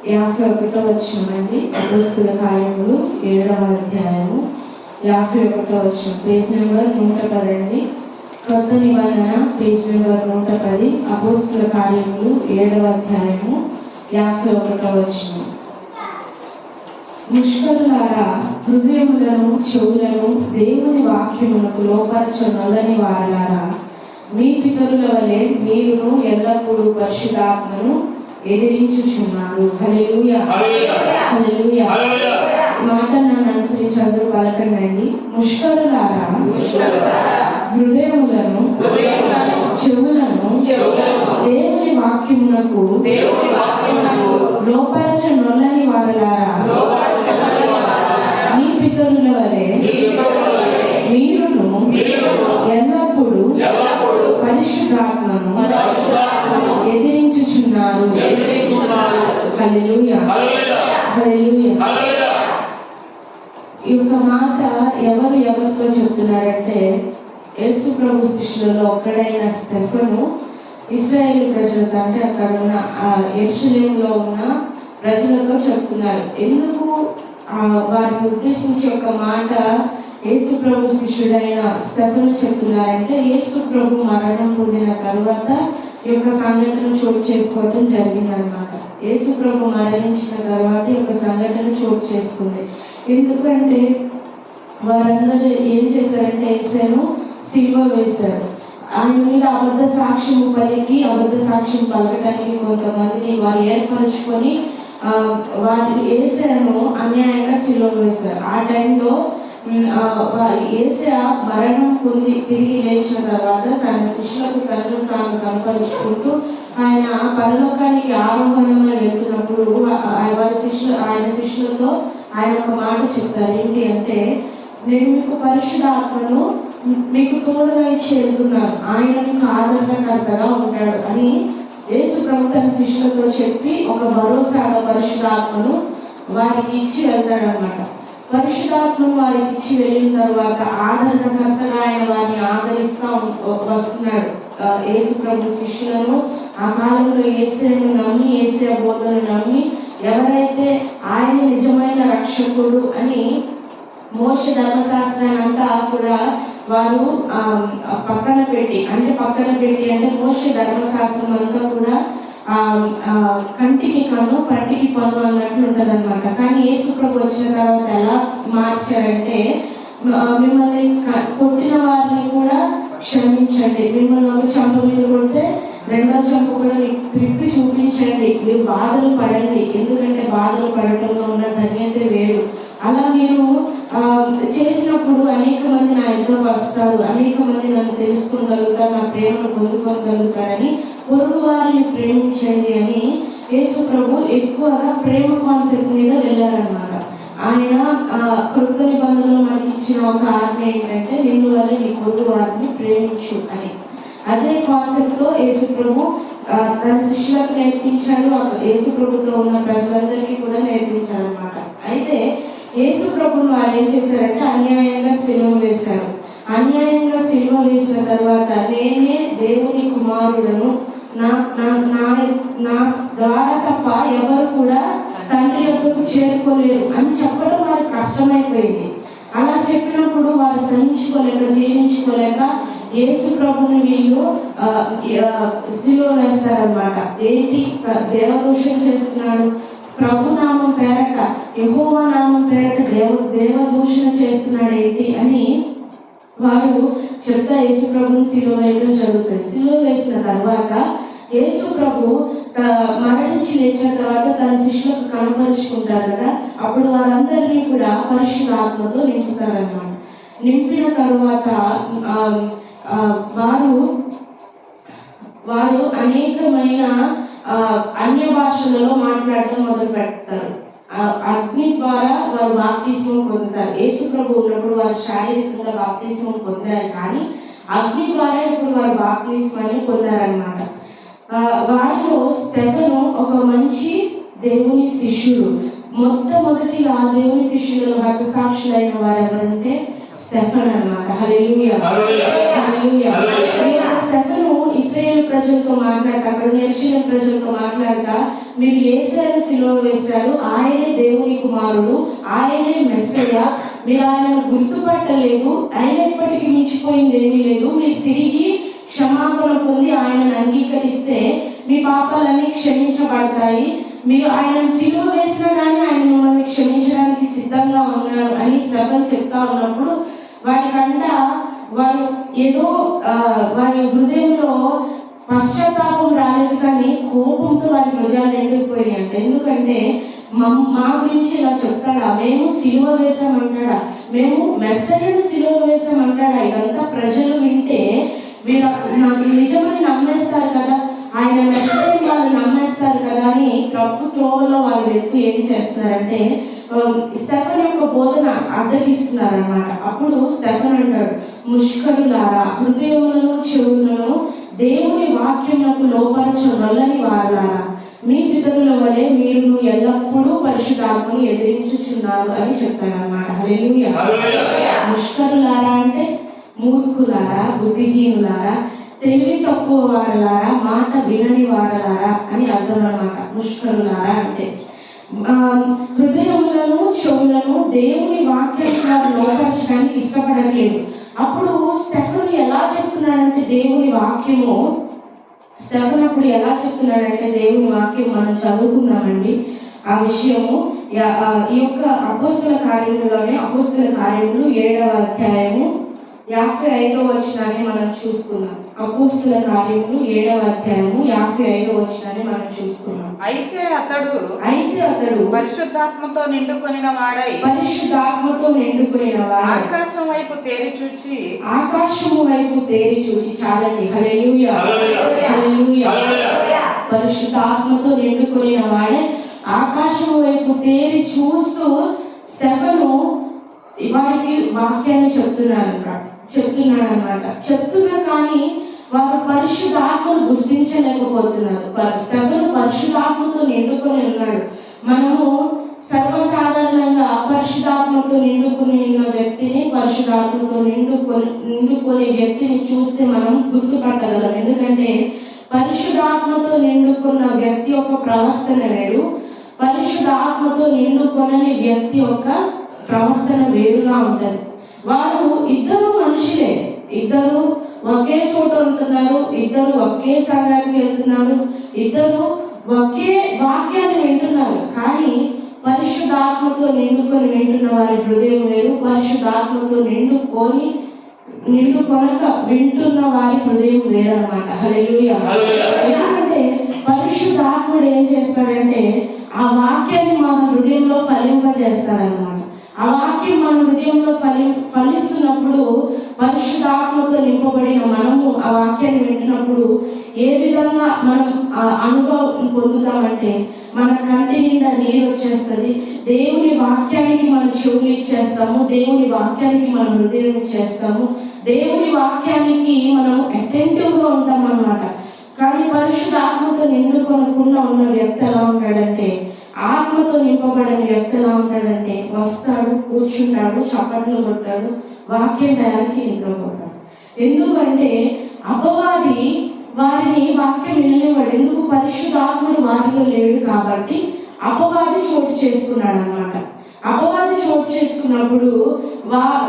51వ వచనం అండి. అపోస్తల కార్యములు 7వ అధ్యాయము 51వ వచనం. పేజ్ నెంబర్ 110 అండి. కొత్త నిబంధన పేజ్ నెంబర్ 110. అపోస్తల కార్యములు 7వ అధ్యాయము 51వ వచనం. ముష్కరులారా, హృదయములను చెవులను దేవుని వాక్యమునకు లోపరచనొల్లని వారలారా, మీ పితరుల వలె మీరును ఎల్లప్పుడూ పరిశుద్ధాత్మను ఎదిరించుచున్నారు. హల్లెలూయా, హల్లెలూయా. మాటలు నన్ను అనుసరించి అందరూ పలకండి. ముష్కరులారా, హృదయములను చెవులను దేవుని వాక్యమునకు లోపరచనొల్లని వారలారా, మీ పితరుల వలె మీరును ఎల్లప్పుడూ పరిశుద్ధాత్మను ఎదిరించుచున్నారు. హల్లెలూయా, హల్లెలూయా. ఈ యొక్క మాట ఎవరితో చెప్తున్నారంటే, యేసు ప్రభు శిష్యులలో ఒక్కడైన స్టెఫను ఇశ్రాయేలు ప్రజలతో, అంటే అక్కడ ఉన్న యెరూషలేములో ఉన్న ప్రజలతో చెప్తున్నారు. ఎందుకు వారిని ఉద్దేశించి ఒక మాట యేసు ప్రభు శిష్యుడైన స్టెఫను చెప్తున్నారంటే, యేసు ప్రభు మరణం పొందిన తరువాత ఈ యొక్క సంఘటన చోటు చేసుకోవటం జరిగిందనమాట. యేసు ప్రభు మరణించిన తర్వాత ఈ యొక్క సంఘటన చోటు చేసుకుంది. ఎందుకంటే వారందరూ ఏం చేశారంటే, యేసును సిలువ వేశారు. ఆయన మీద అబద్ధ సాక్ష్యము పలికి, అబద్ధ సాక్ష్యం పలకడానికి కొంతమందిని వారు ఏర్పరచుకొని వారి యేసును అన్యాయంగా సిలువ వేశారు. ఆ టైంలో యేసు మరణం పొంది తిరిగి లేచిన తర్వాత తన శిష్యులకు తనను తాను కనపరుచుకుంటూ ఆయన పరలోకానికి ఆరోహణమై వెళ్తున్నప్పుడు ఆయన శిష్యులతో ఆయన ఒక మాట చెప్తారు. ఏంటి అంటే, నేను మీకు పరిశుద్ధాత్మను మీకు తోడుగా ఇచ్చి వెళ్తున్నాను, ఆయన మీకు ఆదరణకర్తగా ఉంటాడు అని యేసు ప్రభు తన శిష్యులతో చెప్పి ఒక భరోసాగా పరిశుద్ధాత్మను వారికి ఇచ్చి వెళ్తాడనమాట. పరిశుద్ధాత్మను వారికి ఇచ్చి వెళ్ళిన తర్వాత ఆదరణకర్తగా ఆయన వారిని ఆదరిస్తూ వస్తున్నాడు. యేసు ప్రభు శిష్యులను ఆ కాలంలో యేసును నమ్మి, యేసు బోధనను నమ్మి ఎవరైతే ఆయన నిజమైన రక్షకుడు అని మోషే ధర్మశాస్త్రాన్ని అంతా కూడా వారు పక్కన పెట్టి అంటే మోషే ధర్మశాస్త్రం అంతా కూడా కంటికి కన్ను పంటికి పన్ను అన్నట్లు ఉంటుంది అనమాట. కానీ యేసు ప్రభు వచ్చిన తర్వాత ఎలా మార్చారంటే, మిమ్మల్ని కొట్టిన వారిని కూడా క్షమించండి, మిమ్మల్ని ఒక చంప మీద కొడితే రెండో చంప కూడా మీకు త్రిప్పి చూపించండి, మీరు బాధలు పడండి, ఎందుకంటే బాధలు పడటంలో ఉన్న ధన్యత వేరు. అలా మీరు చేసినప్పుడు అనేక మంది నా ఎదురుకు వస్తారు, అనేక మంది నన్ను తెలుసుకోగలుగుతారు, నా ప్రేమను పొందుకోగలుగుతారని పొరుగు వారిని ప్రేమించండి అని యేసు ప్రభు ఎక్కువగా ప్రేమ కాన్సెప్ట్ మీద వెళ్ళారనమాట. ఆయన కృత నిబంధనలో మనకి ఇచ్చిన ఒక ఆజ్ఞ ఏంటంటే, నిన్ను వల్ల నీ పొరుగు వారిని ప్రేమించు అని. అదే కాన్సెప్ట్తో యేసు ప్రభు తన శిష్యులకు నేర్పించాడు, యేసు ప్రభుతో ఉన్న ప్రజలందరికీ కూడా నేర్పించారనమాట. అయితే యేసు ప్రభుని వారు ఏం చేశారంటే, అన్యాయంగా సిలువ వేశారు. అన్యాయంగా సిలువ వేసిన తర్వాత నేనే దేవుని కుమారుడను, నా ద్వారా తప్ప ఎవరు కూడా తండ్రి యొద్దకు చేరుకోలేరు అని చెప్పడం వారికి కష్టమైపోయింది. అలా చెప్పినప్పుడు వారు సహించుకోలేక, జీర్ణించుకోలేక యేసు ప్రభుని వీళ్ళు సిలువ వేస్తారనమాట. ఏంటి, దేవదూషణ చేస్తున్నాడు, ప్రభు నామం పేరట, యెహోవా నామం పేరట దేవదూషణ చేస్తున్నాడు ఏంటి అని వారు చెప్తా యేసు ప్రభుని సిలువ వేయడం జరుగుతుంది. సిలువ వేసిన తర్వాత యేసు ప్రభు మరణించి లేచిన తర్వాత తన శిష్యులకు కనపరుచుకుంటారు కదా, అప్పుడు వారందరినీ కూడా పరిశుద్ధాత్మతో నింపుతారన్నమాట. నింపిన తర్వాత వారు అనేకమైన అన్య భాషలలో మాట్లాడటం మొదలు పెడతారు. అగ్ని ద్వారా వారు బాప్తిస్మం పొందుతారు. యేసు ప్రభు ఉన్నప్పుడు వారు శారీరకంగా బాప్తిస్మం పొందారు, కానీ అగ్ని ద్వారా ఇప్పుడు వారు బాప్తిస్మాన్ని పొందారనమాట. వారిలో స్టెఫను ఒక మంచి దేవుని శిష్యుడు. మొట్టమొదటిగా దేవుని శిష్యులలో హతసాక్షులైన వారు ఎవరంటే స్టెఫన్ అన్నమాట. హల్లెలూయా హల్లెలూయా. స్టెఫను ఇశ్రాయేలు ప్రజలతో మాట్లాడక, అక్కడ యెరూషలేము ప్రజలతో మాట్లాడక, మీరు యేసును సిలువ వేశారు, ఆయనే దేవుని కుమారుడు, ఆయనే మెస్సయ్య, మీరు ఆయనను గుర్తుపట్టలేదు, అయినప్పటికీ మించిపోయింది ఏమీ లేదు, మీరు తిరిగి క్షమాపణ పొంది ఆయనను అంగీకరిస్తే మీ పాపాలన్నీ క్షమించబడతాయి, మీరు ఆయనను సిలువ వేసినా కానీ ఆయన మిమ్మల్ని క్షమించడానికి సిద్ధంగా ఉన్నారు అని స్టెఫన్ చెప్తా ఉన్నప్పుడు వారికంట వారు ఏదో వారి హృదయంలో పశ్చాత్తాపం రాలేదు, కానీ కోపంతో వారి హృదయాలు నిండిపోయినాయి. ఎందుకంటే మా గురించి ఇలా చెప్తాడా, మేము సిలువ వేసామంటాడా, మేము మెస్సయ్యను సిలువ వేసామంటాడా, ఇదంతా ప్రజలు వింటే వీరు నాకు నిజమని నమ్మేస్తారు కదా, ఆయన మెస్సయ్య వాళ్ళు నమ్మేస్తారు కదా అని తప్పు త్రోవలో వాళ్ళు వెళ్తూ ఏం చేస్తున్నారంటే స్టెఫన్ యొక్క బోధన అడ్డగిస్తున్నారు అన్నమాట. అప్పుడు స్టెఫన్ అంటాడు, ముష్కరులారా, హృదయములను చెవులను దేవుని వాక్యములకు లోపరచవలని వారులారా, మీ పితరుల వలె మీరు ఎల్లప్పుడూ పరిశుద్ధాత్మను ఎదిరించుచున్నారు అని చెప్తారన్నమాట. హల్లెలూయా. ముష్కరులారా అంటే మూర్ఖులారా, బుద్ధిహీనులారా, తెలివి తక్కువ వారలారా, మాట వినని వారలారా అని అర్థం అన్నమాట. ముష్కరులారా అంటే హృదయములను చెవులను దేవుని వాక్యాన్ని లోపరచడానికి ఇష్టపడట్లేదు. అప్పుడు స్టెఫన్ ఎలా చెప్తున్నాడంటే దేవుని వాక్యము, స్టెఫన్ అప్పుడు ఎలా చెప్తున్నాడంటే దేవుని వాక్యం మనం చదువుకున్నామండి. ఆ విషయము ఈ యొక్క అపోస్తల కార్యములోనే, అపోస్తల కార్యములు 7వ అధ్యాయము 55వ వచనాన్ని మనం చూసుకున్నాం. అపోస్తల కార్యములు 7వ అధ్యాయము 55వ వచనాన్ని మనం చూసుకున్నాం. అయితే అతడు పరిశుద్ధాత్మతో నిండుకొనిన వాడై ఆకాశం వైపు తేరి చూచి చాలండి. హల్లెలూయా హల్లెలూయా. పరిశుద్ధాత్మతో నిండుకొనిన వాడే ఆకాశం వైపు తేరి చూస్తూ స్టెఫను వారికి వాక్యాన్ని చెప్తున్నాడు అన్నమాట. చెప్తున్నా కానీ వారు పరిశుద్ధాత్మను గుర్తించలేకపోతున్నారు. స్టెఫను పరిశుద్ధాత్మతో నిండుకొని ఉన్నాడు. మనము సర్వసాధారణంగా పరిశుద్ధాత్మతో నిండుకుని ఉన్న వ్యక్తిని, పరిశుద్ధాత్మతో నిండుకునే వ్యక్తిని చూస్తే మనం గుర్తుపట్టగలం. ఎందుకంటే పరిశుద్ధాత్మతో నిండుకున్న వ్యక్తి యొక్క ప్రవర్తన వేరు, పరిశుద్ధాత్మతో నిండుకొనని వ్యక్తి యొక్క ప్రవర్తన వేరుగా ఉంటుంది. వారు ఇద్దరు మనుషులే, ఇద్దరు ఒకే చోట ఉంటున్నారు, ఇద్దరు ఒకే సంఘానికి వెళ్తున్నారు, ఇద్దరు ఒకే వాక్యాన్ని వింటున్నారు. కానీ పరిశుద్ధాత్మతో నిండుకొని వింటున్న వారి హృదయం వేరు, పరిశుద్ధాత్మతో నిండుకొనక వింటున్న వారి హృదయం వేరు అన్నమాట. హల్లెలూయా. ఎందుకంటే పరిశుద్ధాత్ముడు ఏం చేస్తాడంటే ఆ వాక్యాన్ని మన హృదయంలో ఫలింపజేస్తాడన్నమాట. ఆ వాక్యం మన హృదయంలో ఫలిస్తున్నప్పుడు పరిశుద్ధాత్మతో నింపబడిన మనము ఆ వాక్యాన్ని వింటున్నప్పుడు ఏ విధంగా మనం అనుభవం పొందుతామంటే మన కంటి నిండా నీరు వచ్చేస్తుంది. దేవుని వాక్యానికి మనం చెవులు ఇచ్చేస్తాము, దేవుని వాక్యానికి మనం హృదయం ఇచ్చేస్తాము, దేవుని వాక్యానికి మనం అటెంటివ్గా ఉంటాం అన్నమాట. కానీ పరిశుద్ధాత్మతో నిండుకొనకుండా ఉన్న వ్యక్తి ఎలా ఉంటాడంటే, ఆత్మతో నింపబడిన వ్యక్తి ఎలా ఉంటాడంటే వస్తాడు, కూర్చుంటాడు, చప్పట్లు కొడతాడు, వాక్యం టయానికి నిద్రపోతాడు. ఎందుకంటే అపవాది వారిని వాక్యం వినలేవాడు. ఎందుకు? పరిశుద్ధాత్ముడు వారిలో లేడు కాబట్టి అపవాది చోటు చేసుకున్నాడు అన్నమాట. అపవాది చోటు చేసుకున్నప్పుడు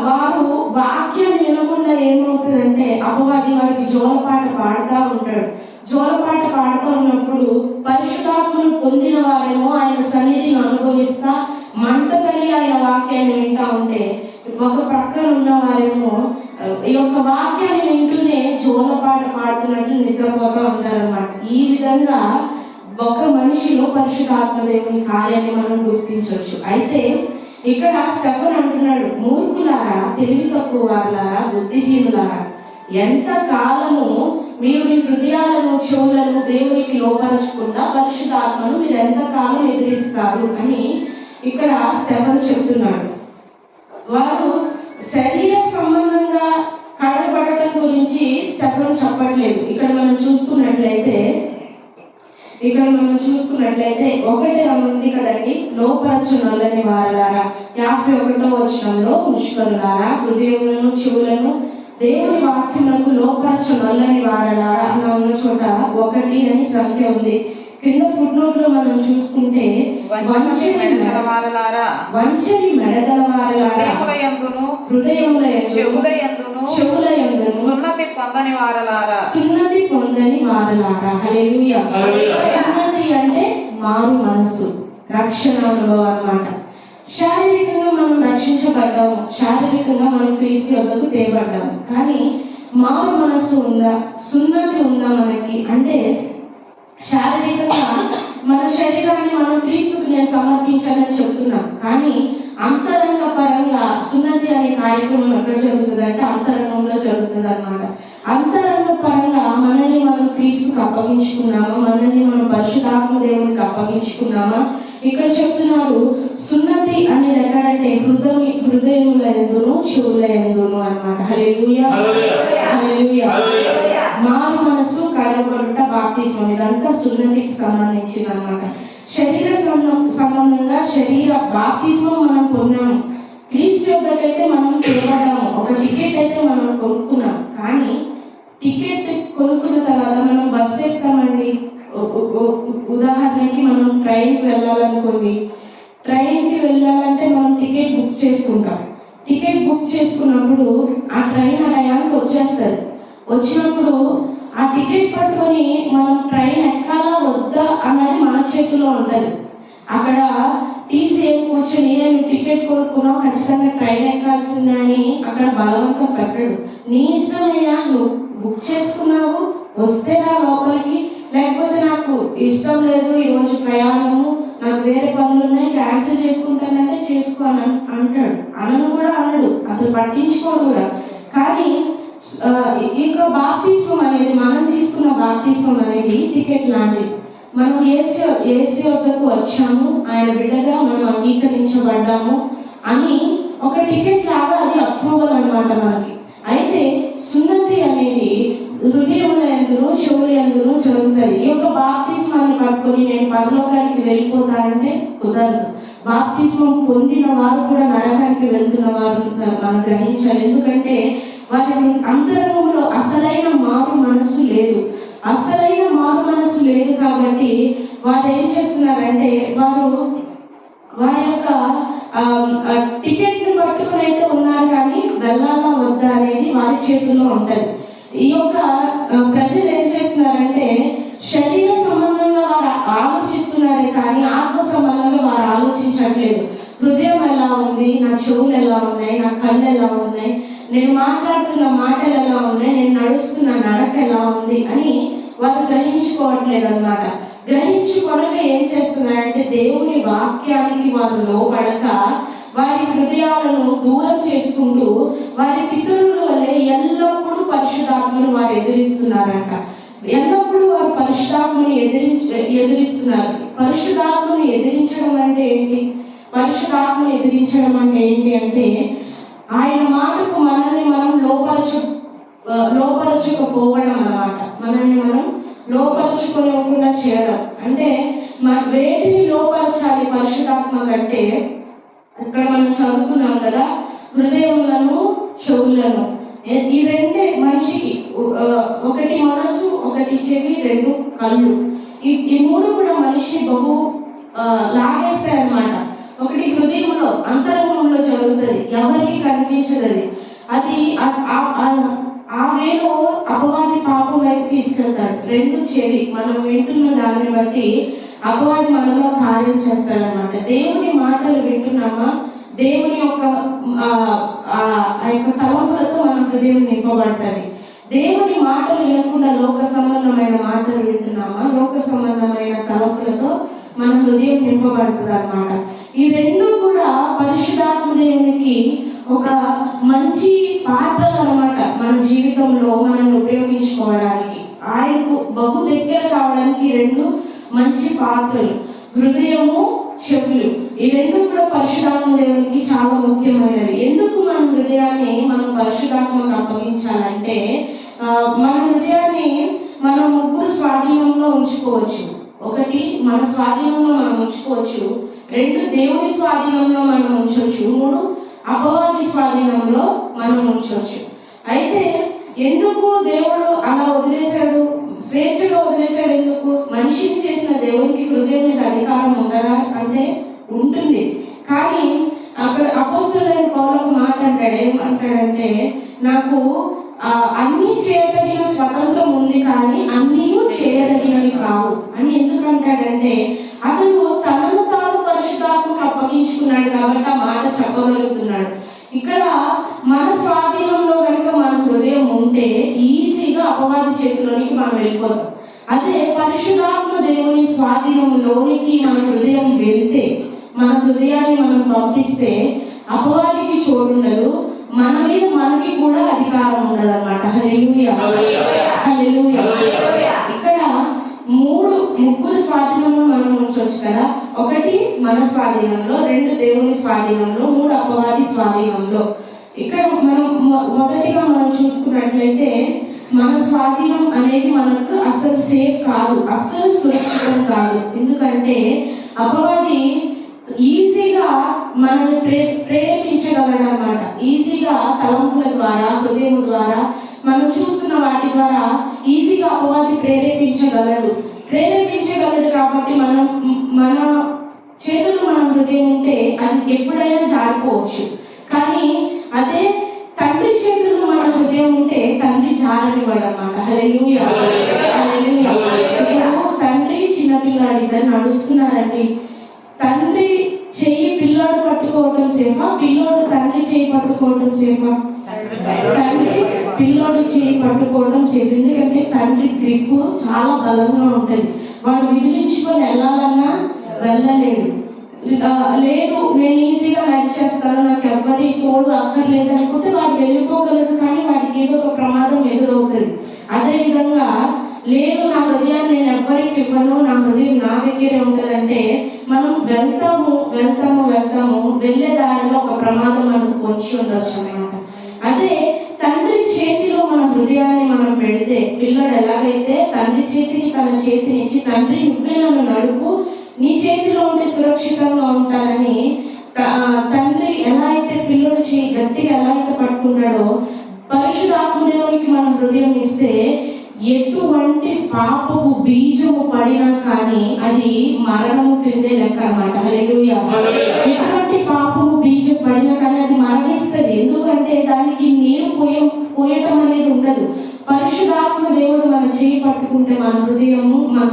వారు వాక్యం వినకుండా ఏమవుతుందంటే అపవాది వారికి జోలపాట పాడుతూ ఉంటాడు. జోలపాట పాడుతూ ఉన్నప్పుడు పరిశుద్ధాత్మను పొందిన వారేమో ఆయన సన్నిధిని అనుభవిస్తా మంట కలిగి ఆయన వాక్యాన్ని వింటా ఉంటే, ఒక ప్రక్కన ఉన్న వారేమో ఈ యొక్క వాక్యాన్ని వింటూనే జోలపాట పాడుతున్నట్లు నిద్రపోతూ ఉంటారన్నమాట. ఈ విధంగా ఒక మనిషిలో పరిశుద్ధాత్మ దేవుని కార్యాన్ని మనం గుర్తించవచ్చు. అయితే ఇక్కడ స్టెఫన్ అంటున్నాడు, మూర్ఖులారా, తెలివి తక్కువ వారులారా, బుద్ధిహీనులారా, ఎంత కాలము మీరు మీ హృదయాలను చెవులను దేవునికి లోపరచకుండా పరిశుద్ధాత్మను మీరు ఎంతకాలం ఎదిరిస్తారు అని ఇక్కడ స్టెఫన్ చెప్తున్నాడు. వారు శరీర సంబంధంగా కడగబడటం గురించి స్టెఫన్ చెప్పట్లేదు. ఇక్కడ మనం చూసుకున్నట్లయితే ఇక్కడ మనం చూసుకున్నట్లయితే ఒకటి ఉంది కదండి, లోపరచు నల్లని వారలారా. 51వ వచనంలో ముష్కరులారా, హృదయములను చెవులను దేవుని వాక్యములకు లోపరచు నల్లని వారలారా అని ఉన్న చోట 1 అని సంఖ్య ఉంది. కింద ఫుట్ నోట్ లో మనం చూసుకుంటే వంచని మెడగల వారలారా, హృదయముల యందును సున్నతి పొందని వారలారా. హల్లెలూయా. సున్నతి అంటే మారు మనసు, రక్షణ అనుభవం అన్నమాట. శారీరకంగా మనం రక్షించబడ్డాము, శారీరకంగా మనం క్రీస్తు యొద్దకు తేబడ్డాము. కానీ మారు మనసు ఉందా, సున్నతి ఉందా మనకి అంటే, శారీరకంగా మన శరీరాన్ని మనం క్రీస్తుకు నేను సమర్పించాలని చెప్తున్నాం. కానీ అంతరంగ పరంగా సున్నతి అనే కార్యక్రమం ఎక్కడ జరుగుతుంది అంటే అంతరంగంలో జరుగుతుంది అన్నమాట. అంతరంగ పరంగా మనల్ని మనం క్రీస్తుకు అప్పగించుకున్నామా, మనల్ని మనం పరిశుద్ధాత్మ దేవునికి అప్పగించుకున్నామా. ఇక్కడ చెప్తున్నారు సున్నతి అనేది ఎక్కడంటే హృదయముల యందును చెవుల యందును అన్నమాట. హల్లెలూయా. హల్లెలూయా. మారు మనసు, కడగబడుట, బాప్తిస్మం ఇదంతా సున్నతికి సంబంధించింది అన్నమాట. శరీర సంబంధంగా శరీర బాప్తిస్మం మనం పొందాము. క్రీస్తు యొద్దకైతే మనం తేబడ్డాము. ఒక టికెట్ అయితే మనం కొనుక్కున్నాం. కానీ టికెట్ కొనుక్కున్న తర్వాత మనం బస్సు ఎక్కుతామండి. ఉదాహరణకి మనం ట్రైన్కి వెళ్ళాలనుకోండి. ట్రైన్కి వెళ్ళాలంటే మనం టికెట్ బుక్ చేసుకుంటాం. టికెట్ బుక్ చేసుకున్నప్పుడు ఆ ట్రైన్ ఆ టయానికి వచ్చేస్తుంది. వచ్చినప్పుడు ఆ టికెట్ పట్టుకొని మనం ట్రైన్ ఎక్కాలా వద్దా అన్నది మన చేతిలో ఉంటుంది. అక్కడ టీసీ ఏం కూర్చొని నువ్వు టికెట్ కొనుక్కున్నావు ఖచ్చితంగా ట్రైన్ ఎక్కాల్సిందే అని అక్కడ బలవంతం పెట్టడు. నీ ఇష్టమయ్యా, నువ్వు బుక్ చేసుకున్నావు, వస్తే రా లోపలికి, లేకపోతే నాకు ఇష్టం లేదు ఈరోజు ప్రయాణము, నాకు వేరే పనులు ఉన్నాయి, క్యాన్సిల్ చేసుకుంటానంటే చేసుకో అని అంటాడు. అనను కూడా అనడు, అసలు పట్టించుకోడు కూడా. కానీ ఇక బాప్తిస్మం అనేది, మనం తీసుకున్న బాప్తిస్మం అనేది టికెట్ లాంటిది. మనం యేసు వద్దకు వచ్చాము, ఆయన బిడ్డగా మనం అంగీకరించబడ్డాము అని ఒక టికెట్ లాగా అది అప్రూవల్ అన్నమాట మనకి. అయితే సున్నతి అనేది హృదయముల యందును చెవుల యందును జరుగుతుంది. ఈ యొక్క బాప్తిస్మాన్ని పట్టుకొని నేను పరలోకానికి వెళ్ళిపోతానంటే కుదరదు. బాప్తిస్మం పొందిన వారు కూడా నరకానికి వెళ్తున్న వారు మనం గ్రహించాలి. ఎందుకంటే వారి అంతరంగంలో అసలైన మారు మనస్సు లేదు. అసలైన మారు మనస్సు లేదు కాబట్టి వారు ఏం చేస్తున్నారంటే వారి యొక్క టికెట్ ని పట్టుకుని అయితే ఉన్నారు, కానీ వెళ్ళాలా వద్దా అనేది వారి చేతుల్లో ఉంటది. ఈ యొక్క ప్రజలు ఏం చేస్తున్నారంటే శరీర సంబంధంగా వారు ఆలోచిస్తున్నారే కానీ ఆత్మ సంబంధంగా వారు ఆలోచించట్లేదు. హృదయం ఎలా ఉంది, నా చెవులు ఎలా ఉన్నాయి, నా కళ్ళు ఎలా ఉన్నాయి, నేను మాట్లాడుతున్న మాటలు ఎలా ఉన్నాయి, నేను నడుస్తున్న నడక ఎలా ఉంది అని వారు గ్రహించుకోవట్లేదు అన్నమాట. గ్రహించుకోనక ఏం చేస్తున్నారంటే దేవుని వాక్యానికి వారు లోబడక వారి హృదయాలను దూరం చేసుకుంటూ వారి పితరుల వలె ఎల్లప్పుడూ పరిశుద్ధాత్మను వారు ఎదిరిస్తున్నారంట. ఎల్లప్పుడూ వారు పరిశుద్ధాత్మని ఎదిరిస్తున్నారు. పరిశుద్ధాత్మని ఎదిరించడం అంటే ఏంటి? పరిశుద్ధాత్మని ఎదిరించడం అంటే ఏంటి అంటే ఆయన మాటకు మనల్ని మనం లోపరచుకోపోవడం అన్నమాట. మనల్ని మనం లోపరచుకోలేకుండా చేయడం అంటే వేటిని లోపరచాలి పరిశుద్ధాత్మ కంటే, ఇక్కడ మనం చదువుకున్నాం కదా, హృదయములను చెవులను. ఈ రెండే మనిషికి, ఒకటి మనసు, ఒకటి చెవి, 2 కళ్ళు. ఈ 3 కూడా మనిషిని బహు లాగేస్తాయి అన్నమాట. ఒకటి హృదయంలో అంతరంగంలో జరుగుతుంది, ఎవరికి కనిపించదు. అది ఆ వేలో అపవాది పాపం వైపు తీసుకెళ్తాడు. 2 చెవి, మనం వింటున్న దాన్ని బట్టి అపవాది మనలో కార్యం చేస్తాడనమాట. దేవుని మాటలు వింటున్నామా, దేవుని యొక్క తలంపులతో మన హృదయం నింపబడుతుంది. దేవుని మాటలు వినకుండా లోక సంబంధమైన మాటలు వింటున్నామా, లోక సంబంధమైన తలంపులతో మన హృదయం నింపబడుతుంది అన్నమాట. ఈ 2 కూడా పరిశుద్ధాత్మ దేవునికి ఒక మంచి పాత్రలు అన్నమాట. మన జీవితంలో మనల్ని ఉపయోగించుకోవడానికి, ఆయనకు బహు దగ్గర కావడానికి 2 మంచి పాత్రలు, హృదయము, చెవులు. ఈ 2 కూడా పరిశుద్ధాత్మ దేవునికి చాలా ముఖ్యమైనవి. ఎందుకు మన హృదయాన్ని మనం పరిశుద్ధాత్మకు అప్పగించాలంటే మన హృదయాన్ని మనం 3 స్వాధీనంలో ఉంచుకోవచ్చు. ఒకటి మన స్వాధీనంలో మనం ఉంచుకోవచ్చు, 2 దేవుని స్వాధీనంలో మనం ఉంచవచ్చు, 3 అపవాది స్వాధీనంలో మనం ఉంచవచ్చు. అయితే ఎందుకు దేవుడు అలా వదిలేశాడు, స్వేచ్ఛగా వదిలేశాడు? ఎందుకు? మనిషిని చేసిన దేవునికి హృదయం మీద అధికారం ఉండదా అంటే ఉంటుంది. కానీ అక్కడ అపోస్తలుడైన పౌలు ఒక మాట అంటాడు. ఏమంటాడంటే, నాకు అన్నీ చేయదగిన స్వతంత్రం ఉంది కానీ అన్నీ చేయదగినవి కావు అని. ఎందుకంటాడంటే అతను తనను తాను పరిశుద్ధాత్మకు అప్పగించుకున్నాడు కాబట్టి ఆ మాట చెప్పగలుగుతున్నాడు. ఇక్కడ మన స్వాధీనంలో కనుక మన హృదయం ఉంటే ఈజీగా అపవాది చేతిలోనికి మనం వెళ్ళిపోతాం. అదే పరిశుద్ధాత్మ దేవుని స్వాధీనంలోనికి మన హృదయం వెళ్తే, మన హృదయాన్ని మనం పంపిస్తే అపవాదికి చోటుండదు, మన మీద మనకి కూడా అధికారం ఉండదు అన్నమాట. హల్లెలూయా, హల్లెలూయా. ఇక్కడ ముగ్గురు స్వాధీనంలో మనం ఉంచవచ్చు కదా. 1 మన స్వాధీనంలో, 2 దేవుని స్వాధీనంలో, 3 అపవాది స్వాధీనంలో. ఇక్కడ మనం మొదటిగా మనం చూసుకున్నట్లయితే మన స్వాధీనం అనేది మనకు అస్సలు సేఫ్ కాదు, అస్సలు సురక్షితం కాదు. ఎందుకంటే అపవాది ఈజీగా మనల్ని ప్రేరేపించగలడు అన్నమాట. ఈజీగా తలంపుల ద్వారా, హృదయం ద్వారా, మనం చూస్తున్న వాటి ద్వారా ఈజీగా అపవాది ప్రేరేపించగలడు కాబట్టి మన చేతులు మన హృదయం ఉంటే అది ఎప్పుడైనా జారిపోవచ్చు. కానీ అదే తండ్రి చేతుల్లో మన హృదయం ఉంటే తండ్రి జారనివ్వడు అన్నమాట. హల్లెలూయా, హల్లెలూయా. ఇప్పుడు తండ్రి చిన్నపిల్లాడు ఇద్దరు నడుస్తున్నారండి. తండ్రి చెయ్యి పిల్లోడు పట్టుకోవటం సేఫా, పిల్లోడు తండ్రి చెయ్యి పట్టుకోవటం సేఫా? తండ్రి పిల్లోడు చేయి పట్టుకోవడం సేఫ్. ఎందుకంటే తండ్రి గ్రిప్ చాలా బలంగా ఉంటుంది. వాడు విదిలించుకొని వెళ్ళాలన్నా వెళ్ళలేడు. లేదు నేను ఈజీగా నడిచేస్తాను, నాకు ఎవరి తోడు అక్కర్లేదు అనుకుంటే వాడు వెళ్ళిపోగలడు, కానీ వాడికి ఏదో ఒక ప్రమాదం ఎదురవుతుంది. అదేవిధంగా లేదు నా హృదయాన్ని నేను ఎవ్వరికి ఇవ్వను, నా హృదయం నా దగ్గరే ఉంటుందంటే మనం వెళ్తాము వెళ్ళే దారిలో ఒక ప్రమాదం మనకు పొంచి ఉండొచ్చు అన్నమాట. అదే తండ్రి చేతిలో మన హృదయాన్ని మనం పెడితే, పిల్లడు ఎలాగైతే తండ్రి చేతికి తన చేతిని ఇచ్చి తండ్రి నువ్వే నన్ను నడుపు, నీ చేతిలో ఉంటే సురక్షితంగా ఉంటానని తండ్రి ఎలా అయితే పిల్లడు చేయి గట్టిగా ఎలా అయితే పట్టుకున్నాడో, పరిశుద్ధాత్మదేవునికి మనం హృదయం ఇస్తే ఎటువంటి పాపపు బీజము పడినా కానీ అది మరణము క్రిందే లెక్క అన్నమాట. హల్లెలూయా. ఎటువంటి పాపము బీజం పడినా కానీ అది మరణిస్తుంది. ఎందుకంటే దానికి నీరు పోయటం అనేది ఉండదు. పరిశుద్ధాత్మ దేవుడు మన చేయి పట్టుకుంటే, మన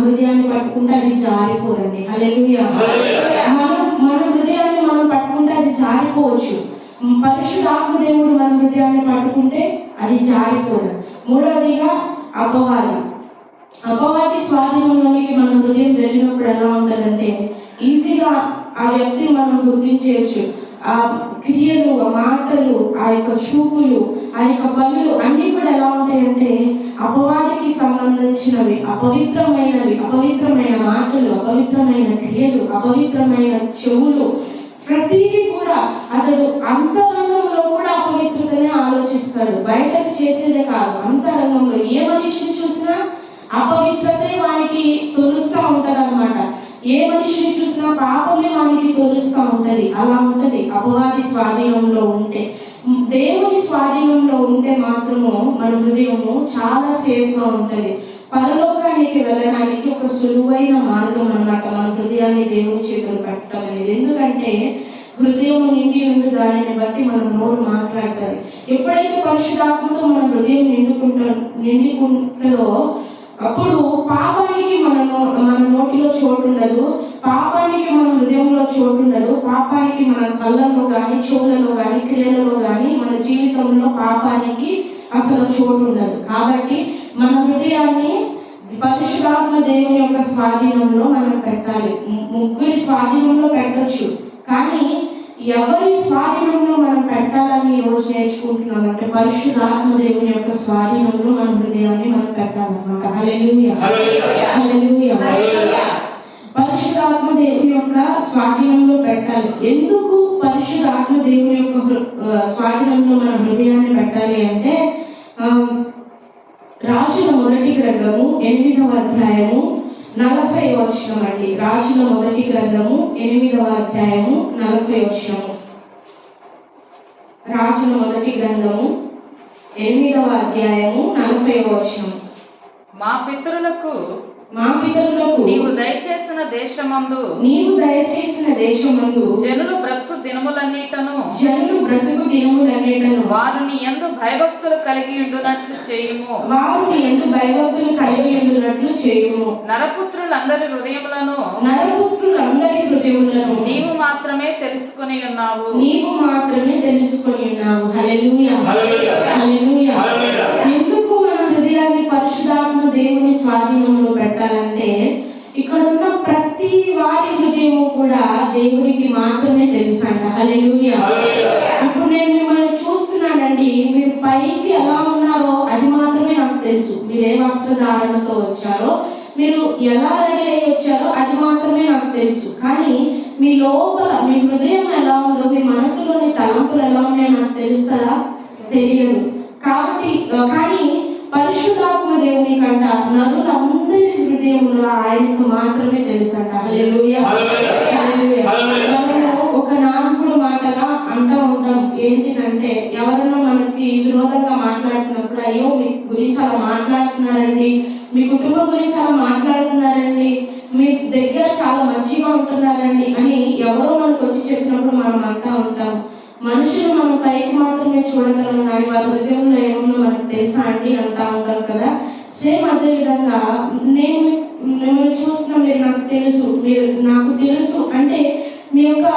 హృదయాన్ని పట్టుకుంటే అది జారిపోదండి. హల్లెలూయా. మన హృదయాన్ని మనం పట్టుకుంటే అది జారిపోవచ్చు. పరిశుద్ధాత్మ దేవుడు మన హృదయాన్ని పట్టుకుంటే అది జారిపోదు. మూడవదిగా అపవాది స్వాధీనంలోనికి మన హృదయం వెళ్ళినప్పుడు ఎలా ఉంటుందంటే ఈజీగా ఆ వ్యక్తిని మనం గుర్తించేయచ్చు. ఆ క్రియలు, ఆ మాటలు, ఆ యొక్క చూపులు, ఆ యొక్క పనులు అన్నీ కూడా ఎలా ఉంటాయంటే అపవాదికి సంబంధించినవి, అపవిత్రమైన మాటలు, అపవిత్రమైన క్రియలు, అపవిత్రమైన చెవులు, ప్రతిదీ కూడా అతడు అంతరంగంలో కూడా అపవిత్రతనే ఆలోచిస్తాడు. బయటకు చేసేదే కాదు, అంతరంగంలో ఏ మనిషిని చూసినా అపవిత్రతే వానికి తొలుస్తూ ఉంటది అన్నమాట. ఏ మనిషిని చూసినా పాపమే వానికి తొలుస్తూ ఉంటది. అలా ఉంటది అపవాది స్వాధీనంలో ఉంటే. దేవుని స్వాధీనంలో ఉంటే మాత్రము మన హృదయము చాలా సేఫ్ గా ఉంటది. పరలోకానికి వెళ్ళడానికి ఒక సులువైన మార్గం అన్నమాట మన హృదయాన్ని దేవుని చేతులు పెట్టడం అనేది. ఎందుకంటే హృదయం నిండి ఉండి దానిని బట్టి మనం నోరు మాట్లాడుతుంది. ఎప్పుడైతే పరిశుద్ధాత్మతో మన హృదయం నిండుకుంటుందో అప్పుడు పాపానికి మన నోటిలో చోటు ఉండదు, పాపానికి మన హృదయంలో చోటు ఉండదు, పాపానికి మన కళ్ళల్లో కానీ, చెవులలో కానీ, క్రియలలో కానీ, మన జీవితంలో పాపానికి అసలు చోటు ఉండదు. కాబట్టి మన హృదయాన్ని పరిశుద్ధాత్మ దేవుని యొక్క స్వాధీనంలో మనం పెట్టాలి. ముగ్గురి స్వాధీనంలో పెట్టొచ్చు, కానీ ఎవరి స్వాధీనంలో మనం పెట్టాలని ఈరోజు నేర్చుకుంటున్నామంటే పరిశుద్ధాత్మ దేవుని యొక్క స్వాధీనంలో మన హృదయాన్ని మనం పెట్టాలన్నమాట. హల్లెలూయా, హల్లెలూయా. పరిశుద్ధాత్మ దేవుని యొక్క స్వాధీనంలో పెట్టాలి. ఎందుకు పరిశుద్ధాత్మ దేవుని యొక్క స్వాధీనంలో మన హృదయాన్ని పెట్టాలి అంటే రాజుల మొదటి గ్రంథము 8వ అధ్యాయము 40వ వచనం అండి. రాజుల మొదటి గ్రంథము 8వ అధ్యాయము 40వ వచనము. రాజుల మొదటి గ్రంథము 8వ అధ్యాయము 40వ వచనం. మా పితరులకు నీవు దయచేసిన దేశమందు జనులు బ్రతుకు దినములన్నిటను వారిని యందు భయభక్తులు కలిగి ఉండునట్లు చేయుము. నరపుత్రులందరి హృదయములను నీవు మాత్రమే తెలుసుకొని ఉన్నావు. హల్లెలూయా, హల్లెలూయా. ఎందుకు మన హృదయాన్ని పరిశుద్ధాత్మ దేవుని స్వాధీనంలో పెట్టాలంటే ఇక్కడున్న ప్రతి వారి హృదయము కూడా దేవునికి మాత్రమే తెలుసంట. హల్లెలూయా. ఇప్పుడు నేను మిమ్మల్ని చూస్తున్నానండి, మీరు పైకి ఎలా ఉన్నారో అది మాత్రమే నాకు తెలుసు. మీరు ఏ వస్త్రధారణతో వచ్చారో, మీరు ఎలా రెడీ అయ్యి వచ్చారో అది మాత్రమే నాకు తెలుసు. కానీ మీ లోపల మీ హృదయం ఎలా ఉందో, మీ మనసులోని తలంపులు ఎలా ఉన్నాయో నాకు తెలుస్తుందా? తెలియదు. కానీ పరిశుద్ధాత్మ దేవుని కంట నరులందరి హృదయంలో ఆయనకు మాత్రమే తెలుసంట. హల్లెలూయా, హల్లెలూయా. మనము ఒక నానుడు మాటగా అంటూ ఉంటాం, ఏంటిదంటే ఎవరైనా మనకి విరోధంగా మాట్లాడుతున్నప్పుడు, అయ్యో మీ గురించి అలా మాట్లాడుతున్నారండి, మీ కుటుంబం గురించి అలా మాట్లాడుతున్నారండి, మీ దగ్గర చాలా మంచిగా ఉంటున్నారండి అని ఎవరో మనకు వచ్చి చెప్పినప్పుడు మనం అంటూ ఉంటాం. మనుషులు మనం పైకి మాత్రమే చూడగలం, కానీ వారి హృదయంలో ఏమన్నా మనకు తెలుసా అండి అంటా ఉంటారు కదా. సేమ్ అదే విధంగా నేను మిమ్మల్ని చూస్తున్నా, మీరు నాకు తెలుసు, మీరు నాకు తెలుసు అంటే మీ యొక్క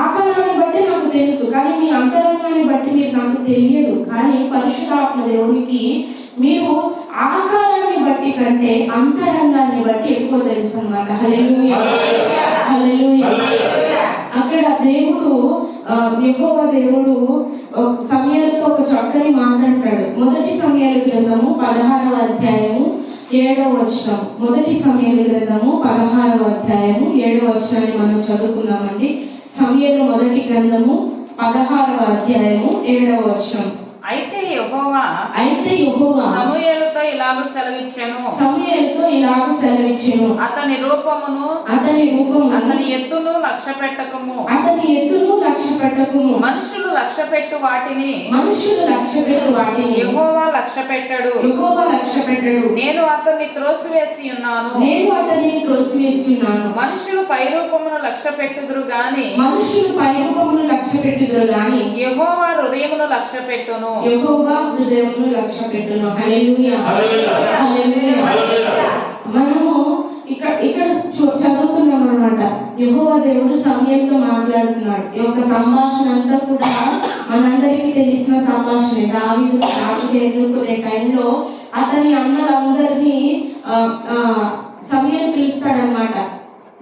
ఆకారాన్ని బట్టి నాకు తెలుసు, కానీ మీ అంతరంగాన్ని బట్టి మీరు నాకు తెలియదు. కానీ పరిశుద్ధాత్మ దేవునికి మీరు ఆకారాన్ని బట్టి కంటే అంతరంగాన్ని బట్టి ఎక్కువ తెలుసు అన్నమాట. హల్లెలూయా, హల్లెలూయా. అక్కడ దేవుడు యెహోవా దేవుడు సమూయేలుతో ఒక చక్కని మాట అంటాడు. మొదటి సమూయేలు గ్రంథము 16వ అధ్యాయము 7వ వచనం. మొదటి సమూయేలు గ్రంథము 16వ అధ్యాయము 7వ వచనాన్ని మనం చదువుకుందామండి. సమూయేలు మొదటి గ్రంథము 16వ అధ్యాయము 7వ వచనం. అయితే యెహోవా సమూయేలుతో ఇలాగ సెలవిచ్చెను, అతని రూపమును అతని ఎత్తును లక్ష్య పెట్టకము. మనుషులు లక్ష్య పెట్టు వాటిని యెహోవా లక్ష్య పెట్టడు. నేను అతన్ని త్రోసివేసి ఉన్నాను. మనుషులు పైరూపమును లక్ష్య పెట్టుదురు గాని యెహోవా హృదయమును లక్ష్య పెట్టును. హల్లెలూయా, హల్లెలూయా. మనము ఇక్కడ చదువుతున్నాం అన్నమాట. యెహోవా దేవుడు సమూయేలుతో మాట్లాడుతున్నాడు. ఈ యొక్క సంభాషణ అంతా కూడా మనందరికీ తెలిసిన సంభాషణ. దావీదు రాజుగా ఎన్నుకునే టైంలో అతని అన్నలందరినీ సమూయేలు పిలుస్తాడనమాట.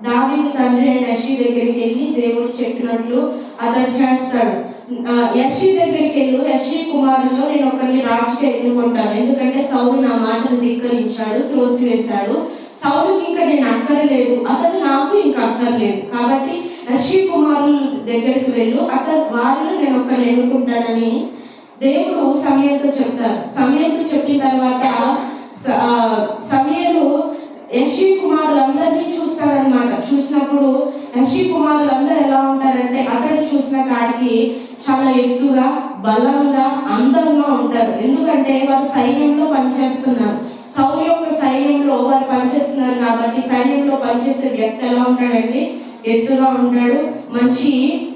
దావీదు తండ్రి అయిన యెషీ దగ్గరికి వెళ్ళి దేవుడు చెప్పినట్లు అతడు చేస్తాడు. యెషీ దగ్గరికి వెళ్ళు, యెషీ కుమారుల్లో నేను ఒకరిని రాజుగా ఎన్నుకుంటాను, ఎందుకంటే సౌలు నా మాటను ధిక్కరించాడు, త్రోసివేశాడు. సౌలుకి ఇంకా నేను అక్కర్లేదు, అతను నాకు ఇంకా అక్కర్లేదు, కాబట్టి యెషీ కుమారుల దగ్గరికి వెళ్ళు, వారిలో నేను ఒకరిని ఎన్నుకుంటానని దేవుడు సమూయేలుతో చెప్తారు. సమూయేలుతో చెప్పిన తర్వాత సమూయేలు యెషీ కుమారులందరినీ చూస్తాడనమాట. చూసినప్పుడు యెషీ కుమారులందరూ ఎలా ఉంటారంటే అతడు చూసిన కాడికి చాలా ఎత్తుగా, బలంగా, అందంగా ఉంటారు. ఎందుకంటే వారు సైన్యంలో పనిచేస్తున్నారు. సౌలు యొక్క సైన్యంలో వారు పనిచేస్తున్నారు కాబట్టి సైన్యంలో పనిచేసే వ్యక్తి ఎలా ఉంటాడండి? ఎత్తుగా ఉంటాడు, మంచి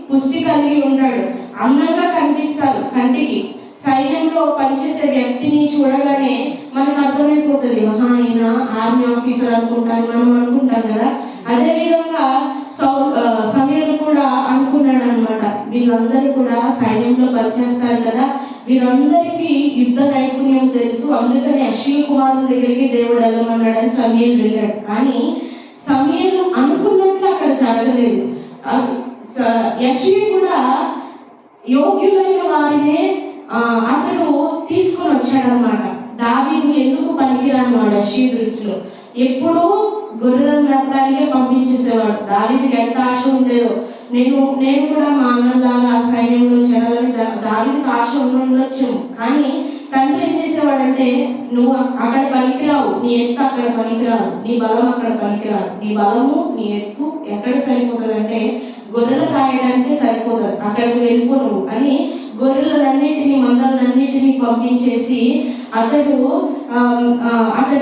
పుష్టి కలిగి ఉంటాడు, అందంగా కనిపిస్తారు కంటికి. సైన్యంలో పనిచేసే వ్యక్తిని చూడగానే మనకు అర్థమైపోతుంది, ఈయన ఆర్మీ ఆఫీసర్ అనుకుంటాను మనం అనుకుంటాం కదా. అదే విధంగా సమూయేలు కూడా అనుకున్నాడు అనమాట, వీళ్ళందరూ కూడా సైన్యంలో పనిచేస్తారు కదా, వీరందరికీ యుద్ధ నైపుణ్యం తెలుసు, అందుకని యెషీ కుమారుల దగ్గరికి దేవుడు వెళ్ళమన్నాడని సమూయేలు వెళ్ళాడు. కానీ సమూయేలు అనుకున్నట్లు అక్కడ జరగలేదు. యెషీ కూడా యోగ్యులైన వారినే అతడు తీసుకొని వచ్చాడనమాట. దావీదు ఎందుకు పనికిరాని వాడు యెషీ దృష్టిలో. ఎప్పుడూ గొర్రెలను మేపడానికే పంపించేసేవాడు. దావీదుకి ఎంత ఆశ ఉండేదో. నేను కూడా మా అన్నలాగా సైన్యంలో చేరాలని దావీదుకి ఆశ ఉండొచ్చు. కానీ తండ్రి ఏం చేసేవాడంటే, నువ్వు అక్కడ పనికిరావు, నీ ఎత్తు అక్కడ పనికిరాదు, నీ బలం అక్కడ పనికిరాదు, నీ బలము నీ ఎత్తు ఎక్కడ సరిపోతుంది అంటే గొర్రెలు కాయడానికే సరిపోతుంది, అక్కడికి వెళ్ళిపో నువ్వు అని గొర్రెలన్నిటిని మందలన్నిటిని పంపించేసి అతడు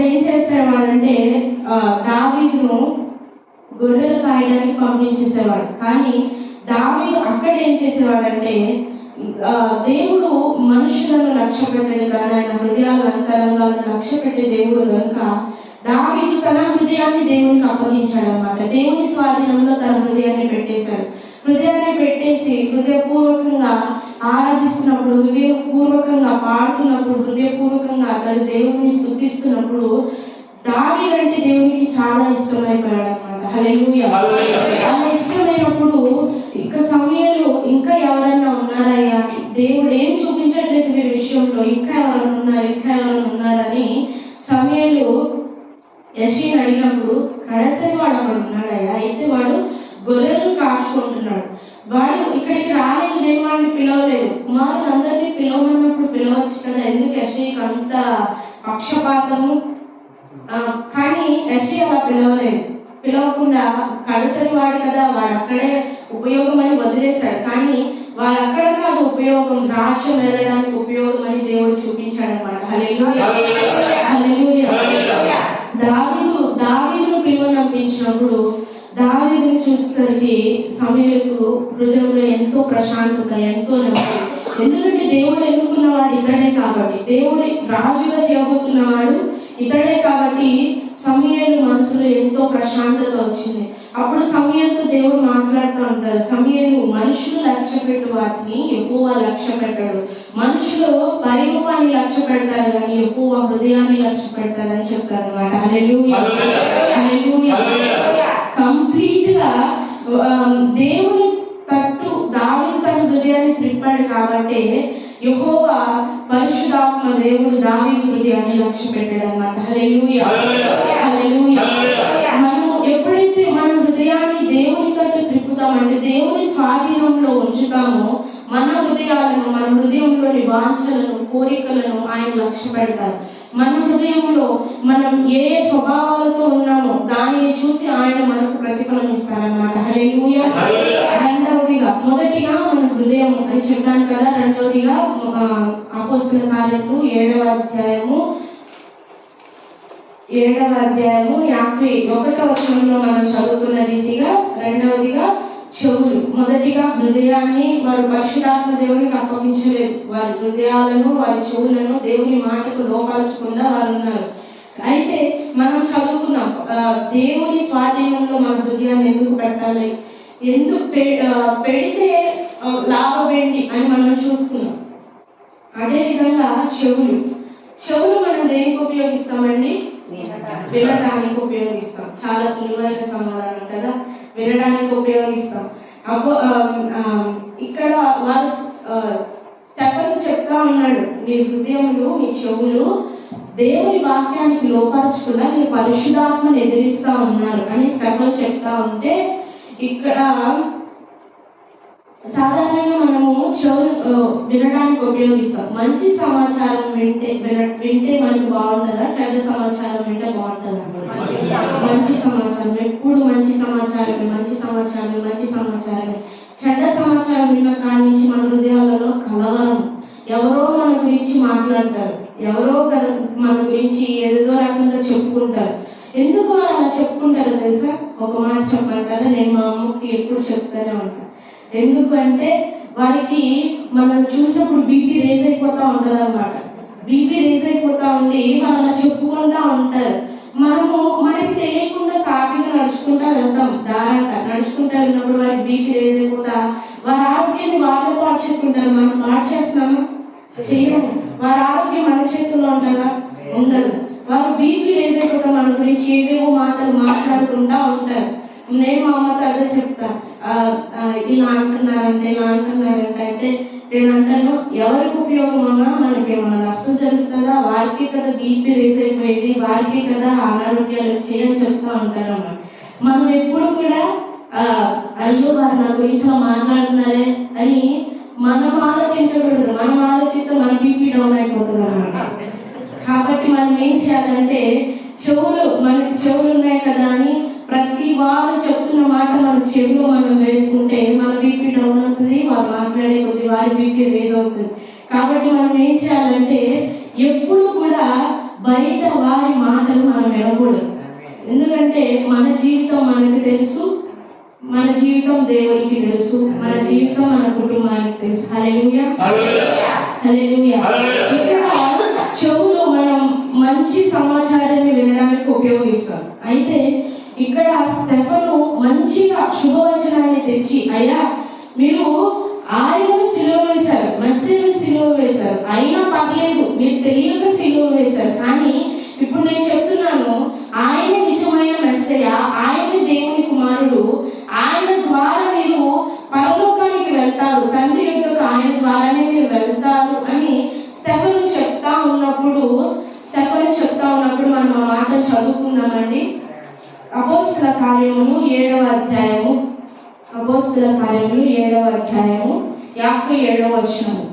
ఏం చేసేవాడంటే దావీదును గొర్రెలు కాయడానికి పంపించేసేవాడు. కానీ దావీదు అక్కడ ఏం చేసేవాడంటే, దేవుడు మనుషులను లక్ష్య పెట్టాడు కానీ ఆయన హృదయాల అంతరంగాలను లక్ష్య పెట్టే దేవుడు కనుక దావీదు తన హృదయాన్ని దేవునికి అప్పగించాడు అనమాట. దేవుని స్వాధీనంలో తన హృదయాన్ని పెట్టేశాడు. హృదయాన్ని పెట్టేసి హృదయపూర్వకంగా ఆరాధిస్తున్నప్పుడు, హృదయపూర్వకంగా పాడుతున్నప్పుడు, హృదయపూర్వకంగా అతడు దేవుని స్తుతిస్తున్నప్పుడు దావీదంటే దేవునికి చాలా ఇష్టమైపోయాడు అనమాట. హల్లెలూయా. అలా ఇష్టమైనప్పుడు ఇంకా సమయంలో ఇంకా ఎవరన్నా ఉన్నారయ్యా, దేవుడు ఏం చూపించట్లేదు వీరి విషయంలో, ఇంకా ఎవరైనా ఉన్నారని సమయంలో యెషీని అడిగినప్పుడు కడసరి వాడు అక్కడ ఉన్నాడయ్యా, అయితే వాడు గొర్రెలు కాచుకుంటున్నాడు, వాడు ఇక్కడికి రాలేదు, నేను వాడిని పిలవలేదు. కుమారులందరినీ పిలవమన్నప్పుడు పిలవచ్చు కదా, ఎందుకు యెషీకి అంత పక్షపాతము? కానీ యెషీ అలా పిలవకుండా కడసరి వాడు కదా, వాడు అక్కడే ఉపయోగం అని వదిలేశాడు. కానీ వాడు అక్కడ కాదు ఉపయోగం, రాజ్యం వెళ్ళడానికి ఉపయోగం అని దేవుడు చూపించాడు అనమాట. హల్లెలూయా, హల్లెలూయా. దావీదును పిలువనంపించినప్పుడు దావీదుని చూసేసరికి సమూయేలుకు హృదయంలో ఎంతో ప్రశాంతత, ఎంతో నెమ్మది. ఎందుకంటే దేవుడు ఎన్నుకున్నవాడు ఇతడే కాబట్టి, దేవుడు రాజుగా చేయబోతున్నవాడు ఇతడే కాబట్టి సమూయేలు మనసులో ఎంతో ప్రశాంతత వచ్చింది. అప్పుడు సమూయేలుతో దేవుడు మాట్లాడుతూ ఉంటారు, సమూయేలు మనుషులు లక్ష్య పెట్టు వాటిని యెహోవా లక్ష్య పెట్టాడు, మనుషులు పరిరూపాన్ని లక్ష్య పెడతారు కానీ యెహోవా హృదయాన్ని లక్ష్య పెడతారని చెప్తారు అనమాట. హల్లెలూయా, హల్లెలూయా. కంప్లీట్ గా దేవుని తట్టు దావీదు తన హృదయాన్ని త్రిప్పాడు కాబట్టి యెహోవా పరిశుద్ధాత్మ దేవుడు దావీదు హృదయాన్ని లక్ష్య పెట్టాడు అనమాట. హల్లెలూయా, హల్లెలూయా. మనం ఎప్పుడైతే మన హృదయాన్ని దేవుని తట్టు త్రిప్పుతామంటే, దేవుని స్వాధీనంలో ఉంచుతామో, మన హృదయంలోని వాంఛలను, కోరికలను ఆయన లక్ష్య పెడతారు. మన హృదయంలో మనం ఏ స్వభావాలతో ఉన్నామో దానిని చూసి ఆయన మనకు ప్రతిఫలం ఇస్తారనమాట. హల్లెలూయా. రెండవదిగా, మొదటిగా మన హృదయం అని చెప్పాను కదా, రెండవదిగా అపోస్తలుల కార్యములు 7వ అధ్యాయము 51వ వచనంలో మనం చదువుకున్న రీతిగా, రెండవదిగా చెవులు. మొదటిగా హృదయాన్ని వారు పరిశుద్ధాత్మ దేవునికి అప్పగించలేదు, వారి హృదయాలను వారి చెవులను దేవుని మాటకు లోపరచకుండా వారు ఉన్నారు. అయితే మనం చదువుకున్నాం దేవుని స్వాధీనంలో మన హృదయాన్ని ఎందుకు పెట్టాలి, ఎందుకు పెడితే లాభమేంటి అని మనం చూసుకున్నాం. అదేవిధంగా చెవులు మనం దేనికి ఉపయోగిస్తామండి? వినడానికి ఉపయోగిస్తాం. చాలా సులువైన సమాధానం కదా, వినడానికి ఉపయోగిస్తాం. ఇక్కడ వారు స్టెఫెన్ చెప్తా ఉన్నాడు, మీ హృదయములు, మీ చెవులు దేవుని వాక్యానికి లోపరచకుండా మీరు పరిశుద్ధాత్మను ఎదిరిస్తా ఉన్నారు అని స్టెఫెన్ చెప్తా ఉంటే, ఇక్కడ సాధారణంగా మనము చెవులు వినడానికి ఉపయోగిస్తాం. మంచి సమాచారం వింటే మనకు బాగుంటుందా, చెడ్డ సమాచారం వింటే బాగుంటుందా? మంచి సమాచారం, ఎప్పుడు మంచి సమాచారం. చెడ్డ సమాచారం విన్న కాడి నుంచి మన హృదయాలలో కలవరం, ఎవరో మన గురించి మాట్లాడతారు, ఎవరో మన గురించి ఏదో రకంగా చెప్పుకుంటారు. ఎందుకు వారు అలా చెప్పుకుంటారో తెలుసా? ఒక మాట చెప్పంటారా, నేను మా అమ్మకి ఎప్పుడు చెప్తానే ఉంటాను. ఎందుకు అంటే వారికి మనం చూసినప్పుడు బీపీ రేస్ అయిపోతా ఉంటుంది అనమాట. బీపీ రేస్ అయిపోతా ఉండి వాళ్ళు అలా చెప్పుకుంటా ఉంటారు. మనకి తెలియకుండా సాఫీగా నడుచుకుంటా వెళ్తాం, నడుచుకుంటా వెళ్ళినప్పుడు వారికి బీపీ రేస్ అయిపోతా వారి ఆరోగ్యాన్ని వాళ్ళే పాటు చేసుకుంటారు. మనం పాటు చేస్తున్నామా? చేయము. వారి ఆరోగ్యం మన చేతుల్లో ఉంటుందా? ఉండదు. వారు బీపీ రేస్ అయిపోతా మన గురించి ఏవేవో మాటలు మాట్లాడుకుంటా ఉంటారు. నేను మా అమ్మతో అదే చెప్తా, ఇలా అంటున్నారంటే అంటే నేను అంటాను, ఎవరికి ఉపయోగమా? మనకి ఏమన్నా నష్టం జరుగుతుందా? వారికి కదా బీపీ రేస్ అయిపోయేది, వారికి కదా అనారోగ్యాలు వచ్చాయని చెప్తా ఉంటానమ్మా. మనం ఎప్పుడు కూడా అయ్యో వారు నా గురించి అలా మాట్లాడుతున్నారే అని మనం ఆలోచించకూడదు. మనం ఆలోచిస్తే మన బీపీ డౌన్ అయిపోతుంది అన్నమాట. కాబట్టి మనం ఏం చేయాలంటే, మనకి చెవులు ఉన్నాయి కదా అని ప్రతి వారు చెప్తున్న మాట మన చెవిలో మనం వేసుకుంటే మన బీపీ డౌన్ అవుతుంది, వారు మాట్లాడే కొద్ది వారి బీపీ రేజ్ అవుతుంది. కాబట్టి మనం ఏం చేయాలంటే, ఎప్పుడు కూడా బయట వారి మాటలు మనం వినకూడదు. ఎందుకంటే మన జీవితం మనకు తెలుసు, మన జీవితం దేవునికి తెలుసు, మన జీవితం మన కుటుంబానికి తెలుసు. హల్లెలూయా, హల్లెలూయా. ఇక్కడ చెవులో మనం మంచి సమాచారాన్ని వినడానికి ఉపయోగిస్తాం. అయితే ఇక్కడ స్టెఫను మంచిగా శుభవచనాన్ని తెచ్చి, అయ్యా మీరు ఆయనను సిలువ వేశారు, మెస్సీను సిలువ వేశారు, అయినా పర్లేదు, మీరు తెలియక సిలువ వేశారు, కానీ ఇప్పుడు నేను చెప్తున్నాను, ఆయన నిజమైన మెస్సయ్య, ఆయన దేవుని కుమారుడు, ఆయన ద్వారా మీరు పరలోకానికి వెళ్తారు, తండ్రి యొద్దకు ఆయన ద్వారానే మీరు వెళ్తారు అని స్టెఫను చెప్తా ఉన్నప్పుడు మనం ఆ మాట చదువుకుందామండి. అపోస్తల కార్యములు 7వ అధ్యాయము, అపోస్తల కార్యములు 7వ అధ్యాయము 57వ వచనము.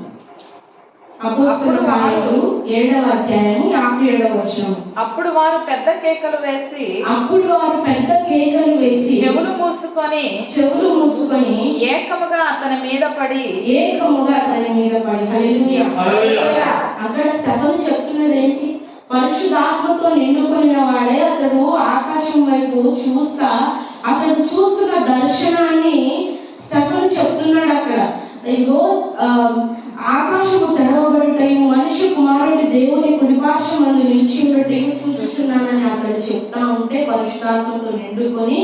అపోస్తల కార్యములు 7వ అధ్యాయము 57వ వచనము. అప్పుడు వారు పెద్ద కేకలు వేసి చెవులు మూసుకొని ఏకముగా అతని మీద పడి హల్లెలూయా. అక్కడ స్టెఫను చెప్తున్నది ఏంటి? పరిశుద్ధాత్మతో నిండుకొనిన వాడే అతడు ఆకాశం వైపు అతడు చూస్తున్న దర్శనాన్ని స్టెఫను చెప్తున్నాడు. అక్కడ ఇదిగో ఆకాశము తెరవబడుటయు, మనిషి కుమారుడి దేవుని కుడిపార్శ్వమందు నిలిచి ఉండటయు చూచుచున్నానని అతడు చెప్తా ఉంటే, పరిశుద్ధాత్మతో నిండుకొని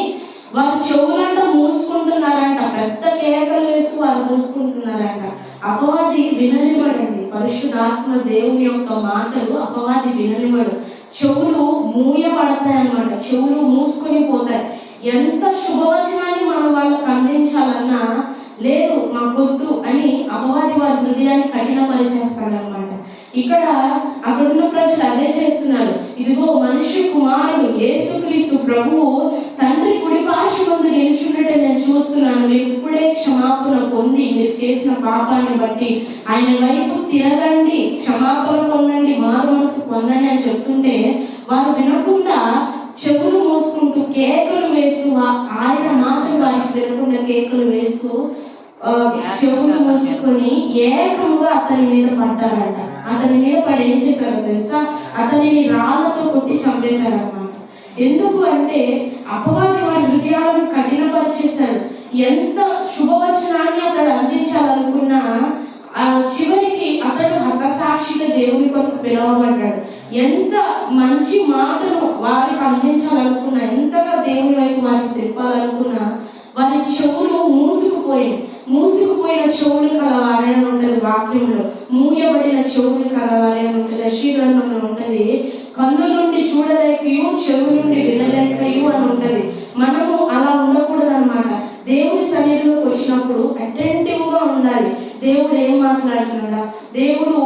వారు చెవులంట మూసుకుంటున్నారంట, పెద్ద కేకలు వేస్తూ వారు మూసుకుంటున్నారంట. అపవాది విననివ్వడండి. పరిశుద్ధాత్మ దేవుని యొక్క మాటలు అపవాది విననివ్వడు. చెవులు మూయబడతాయి అన్నమాట, చెవులు మూసుకొని పోతాయి. ఎంత శుభవచనాన్ని మనం వాళ్ళకు అందించాలన్నా లేదు, మాకొద్దు అని అపవాది వారి హృదయాన్ని కఠినపరిచేస్తాడనమాట. అక్కడున్న ప్రజలు అదే చేస్తున్నారు. ఇదిగో మనిషి కుమారుడు యేసుక్రీస్తు ప్రభువు తండ్రి కుడి పార్శ్వమందు నిల్చుంటే నేను చూస్తున్నాను, మీరు ఇప్పుడే క్షమాపణ పొంది మీరు చేసిన పాపాన్ని బట్టి ఆయన వైపు తిరగండి, క్షమాపణ పొందండి, మారు మనసు పొందండి అని చెప్తుంటే వారు వినకుండా చెవులు మూసుకుంటూ కేకలు వేస్తూ, ఆయన మాటలు వారికి వినకుండా కేకలు వేస్తూ చెవులు మూసుకొని ఏకముగా అతని మీద పడ్డారంట. అతని మీద పడి ఏం చేశారో తెలుసా? అతనిని రాళ్లతో కొట్టి చంపేశారన్నమాట. ఎందుకు అంటే అపవాది వారి హృదయాలను కఠినపరిచేశారు. ఎంత శుభవచనాన్ని అతడు అందించాలనుకున్నా చివరికి అతడు హతసాక్షిగా దేవుని కొరకు పిలువబడ్డాడు. ఎంత మంచి మాటను వారికి అందించాలనుకున్నా, ఎంతగా దేవుని వైపు వారికి తిప్పాలనుకున్నా వారి చెవులు మూసుకుపోయిన చెవులు కలవారే అని ఉంటుంది వాక్యంలో. మూయబడిన చెవులు కలవారే అని ఉంటుంది, శ్రీగ్రంథంలో ఉంటుంది. కన్ను నుండి చూడలేకయు, చెవు నుండి వినలేకయు అని ఉంటుంది. మనము అలా ఉండకూడదు అనమాట. దేవుడి సన్నిధిలోకి వచ్చినప్పుడు అటెంటివ్ గా ఉండాలి. దేవుడు ఏం మాట్లాడుతున్నాడా, దేవుడు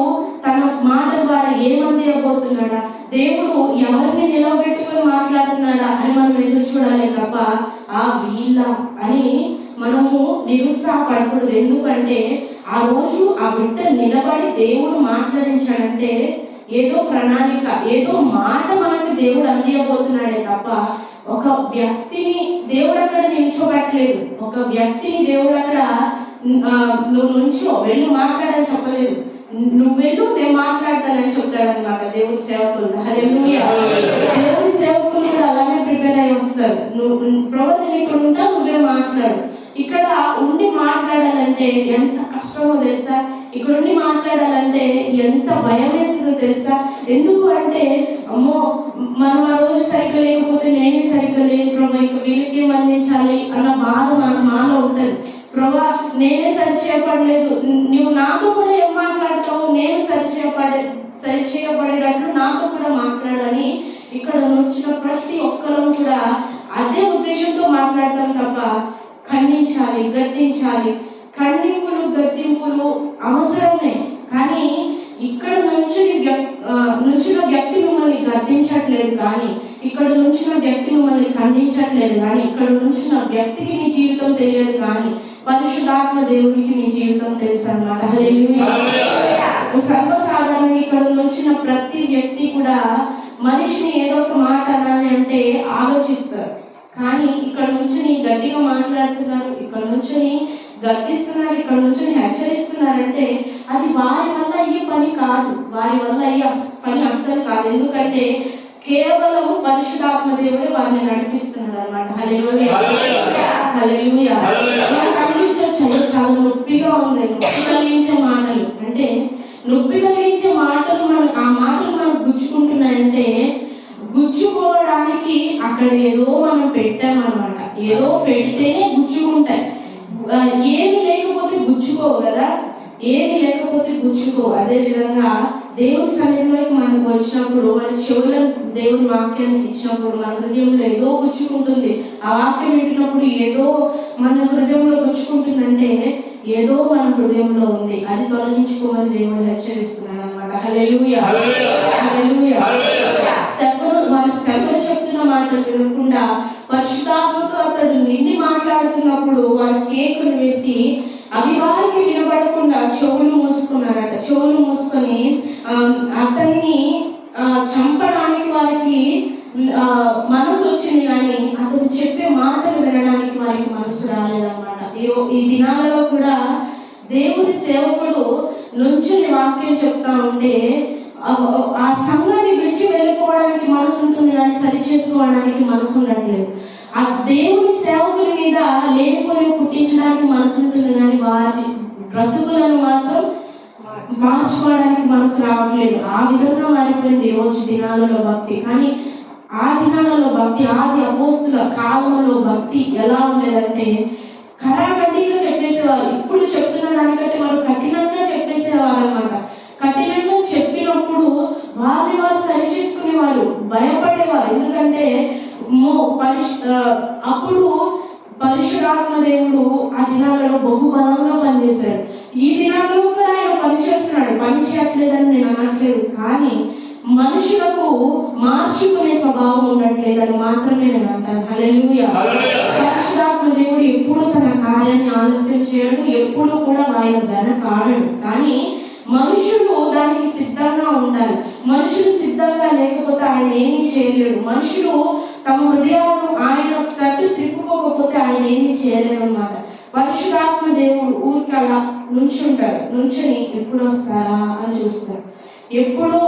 తన మాట ద్వారా ఏమందియబోతున్నాడా, దేవుడు ఎవరిని నిలవబెట్టుకొని మాట్లాడుతున్నాడా అని మనం ఎదురు చూడాలి తప్ప వీళ్ళ అని మనము నిరుత్సాహపడకూడదు. ఎందుకంటే ఆ రోజు ఆ బిడ్డ నిలబడి దేవుడు మాట్లాడించాడంటే ఏదో ప్రణాళిక, ఏదో మాట మనకి దేవుడు అందియబోతున్నాడే తప్ప ఒక వ్యక్తిని దేవుడు అక్కడ నిల్చోబెట్టలేదు. ఒక వ్యక్తిని దేవుడు అక్కడ నువ్వు నుంచో వెళ్ళి మాట్లాడని చెప్పలేదు. నువ్వు వెళ్ళు, నేను మాట్లాడతానని చెప్తాడు అనమాట దేవుడి సేవకులు. హల్లెలూయా. దేవుడి సేవకులు కూడా అలానే ప్రిపేర్ అయి వస్తారు. నువ్వు ప్రభుత్వం ఇక్కడ ఉంటావు, నువ్వే మాట్లాడు. ఇక్కడ ఉండి మాట్లాడాలంటే ఎంత కష్టమో తెలుసా? ఇక్కడ ఉండి మాట్లాడాలంటే ఎంత భయం అవుతుందో తెలుసా? ఎందుకు అంటే అమ్మో మనం ఆ రోజు సరిగ్గా లేకపోతే నేనే సరిగ్గా లేను ప్రభా, ఇంకా వీళ్ళకి అందించాలి అన్న బాధ మాలో ఉంటుంది. ప్రభా నేనే సరిచేయబడలేదు, నువ్వు నాతో కూడా ఏం మాట్లాడతావు, నేను సరిచేయబడేటట్లు నాతో కూడా మాట్లాడని ఇక్కడ వచ్చిన ప్రతి ఒక్కరం కూడా అదే ఉద్దేశంతో మాట్లాడతాం తప్ప ఖండించాలి, గద్దించాలి. ఖండింపులు గద్దింపులు అవసరమే, కానీ ఇక్కడ నుంచిన వ్యక్తి మిమ్మల్ని గద్దించట్లేదు, కానీ ఇక్కడ నుంచిన వ్యక్తి మిమ్మల్ని ఖండించట్లేదు, కానీ ఇక్కడ నుంచిన వ్యక్తికి మీ జీవితం తెలియదు, కానీ పరిశుద్ధాత్మ దేవునికి మీ జీవితం తెలుసు అన్నమాట. హల్లెలూయా. సర్వసాధారణంగా ఇక్కడ నుంచిన ప్రతి వ్యక్తి కూడా మనిషిని ఏదో ఒక మాట అనాలి అంటే ఆలోచిస్తారు, కానీ ఇక్కడ నుంచి గట్టిగా మాట్లాడుతున్నారు, ఇక్కడ నుంచి గద్దిస్తున్నారు, ఇక్కడ నుంచి హెచ్చరిస్తున్నారంటే అది వారి వల్ల అయ్యే పని కాదు, వారి వల్ల అయ్యే పని అస్సలు కాదు. ఎందుకంటే కేవలం పరిశుద్ధాత్మ దేవుడే వారిని నడిపిస్తున్నాడు అన్నమాట. హల్లెలూయా. హల్లెలూయా. చాలా నొప్పిగా ఉంది, నొప్పి కలిగించే మాటలు, అంటే నొప్పి కలిగించే మాటలు ఆ మాటలు మనకు గుచ్చుకుంటున్నాయంటే గుచ్చుకోవడానికి అక్కడ ఏదో మనం పెట్టామన్నమాట. ఏదో పెడితేనే గుచ్చుకుంటాయి, ఏమి లేకపోతే గుచ్చుకోవు కదా, ఏమి లేకపోతే గుచ్చుకోవు. అదే విధంగా దేవుడి సన్నిధిలోకి మనకు వచ్చినప్పుడు, మన చెవులను దేవుడి వాక్యానికి ఇచ్చినప్పుడు మన హృదయంలో ఏదో గుచ్చుకుంటుంది. ఆ వాక్యం వింటున్నప్పుడు ఏదో మన హృదయంలో గుచ్చుకుంటుందంటే ఏదో మన హృదయంలో ఉంది, అది తొలగించుకోమని దేవుడు హెచ్చరిస్తున్నాడు అన్నమాట. హల్లెలూయా. హల్లెలూయా. స్టెఫను చెప్తున్న మాటలు వినకుండా పరిశుద్ధాత్మతో అతడు నిండి మాట్లాడుతున్నప్పుడు వారు కేకులు వేసి అవి వారికి వినపడకుండా చెవులు మూసుకున్నారట. చెవులు మూసుకొని అతన్ని చంపడానికి వారికి మనసు వచ్చింది, కానీ అతను చెప్పే మాటలు వినడానికి వారికి మనసు రాలేదన్నమాట. ఈ దినాలలో కూడా దేవుడి సేవకుడు నుంచుని వాక్యం చెప్తా ఉంటే ఆ సంఘాన్ని విడిచి వెళ్ళిపోవడానికి మనసు ఉంటుంది, కానీ సరి చేసుకోవడానికి మనసు ఉండట్లేదు. ఆ దేవుని సేవకుల మీద లేనిపోయి పుట్టించడానికి మనసు ఉంటుంది, కానీ వారి బ్రతుకులను మాత్రం మార్చుకోవడానికి మనసు రావట్లేదు. ఆ విధంగా మారిపోయింది ఈ రోజు దినాలలో భక్తి. కానీ ఆ దినాలలో భక్తి, ఆది అపోస్తుల కాలంలో భక్తి ఎలా ఉండేదంటే కరాఖండిగా చెప్పేసేవారు. ఇప్పుడు చెప్తున్న దానికంటే వారు కఠినంగా చెప్పేసేవారు అన్నమాట. కఠినంగా చెప్పినప్పుడు వారిని వారు సరి చేసుకునేవారు, భయపడేవారు. ఎందుకంటే అప్పుడు పరిశుద్ధాత్మ దేవుడు ఆ దినాలలో బహుబలంగా పనిచేశాడు. ఈ దినాలలో కూడా ఆయన పనిచేస్తున్నాడు, పని చేయట్లేదని నేను అనట్లేదు, కానీ మనుషులకు మార్చుకునే స్వభావం ఉండట్లేదని మాత్రమే నేను అంటాను. హల్లెలూయా. పరిశుద్ధాత్మ దేవుడు ఎప్పుడు తన కార్యాన్ని ఆలస్యం చేయడు, ఎప్పుడు కూడా ఆయన వెనకాడడు, కానీ మనుషులు దానికి సిద్ధంగా ఉండాలి. మనుషులు సిద్ధంగా లేకపోతే ఆయన ఏమీ చేయలేడు. మనుషులు తమ హృదయాలను ఆయన తట్టు తిప్పుకోకపోతే ఆయన ఏమీ చేయలేరు అన్నమాట. పరిశుద్ధాత్మ దేవుడు ఊరికి అలా నుంచుంటాడు, నుంచుని ఎప్పుడు వస్తారా అని చూస్తాడు, ఎప్పుడు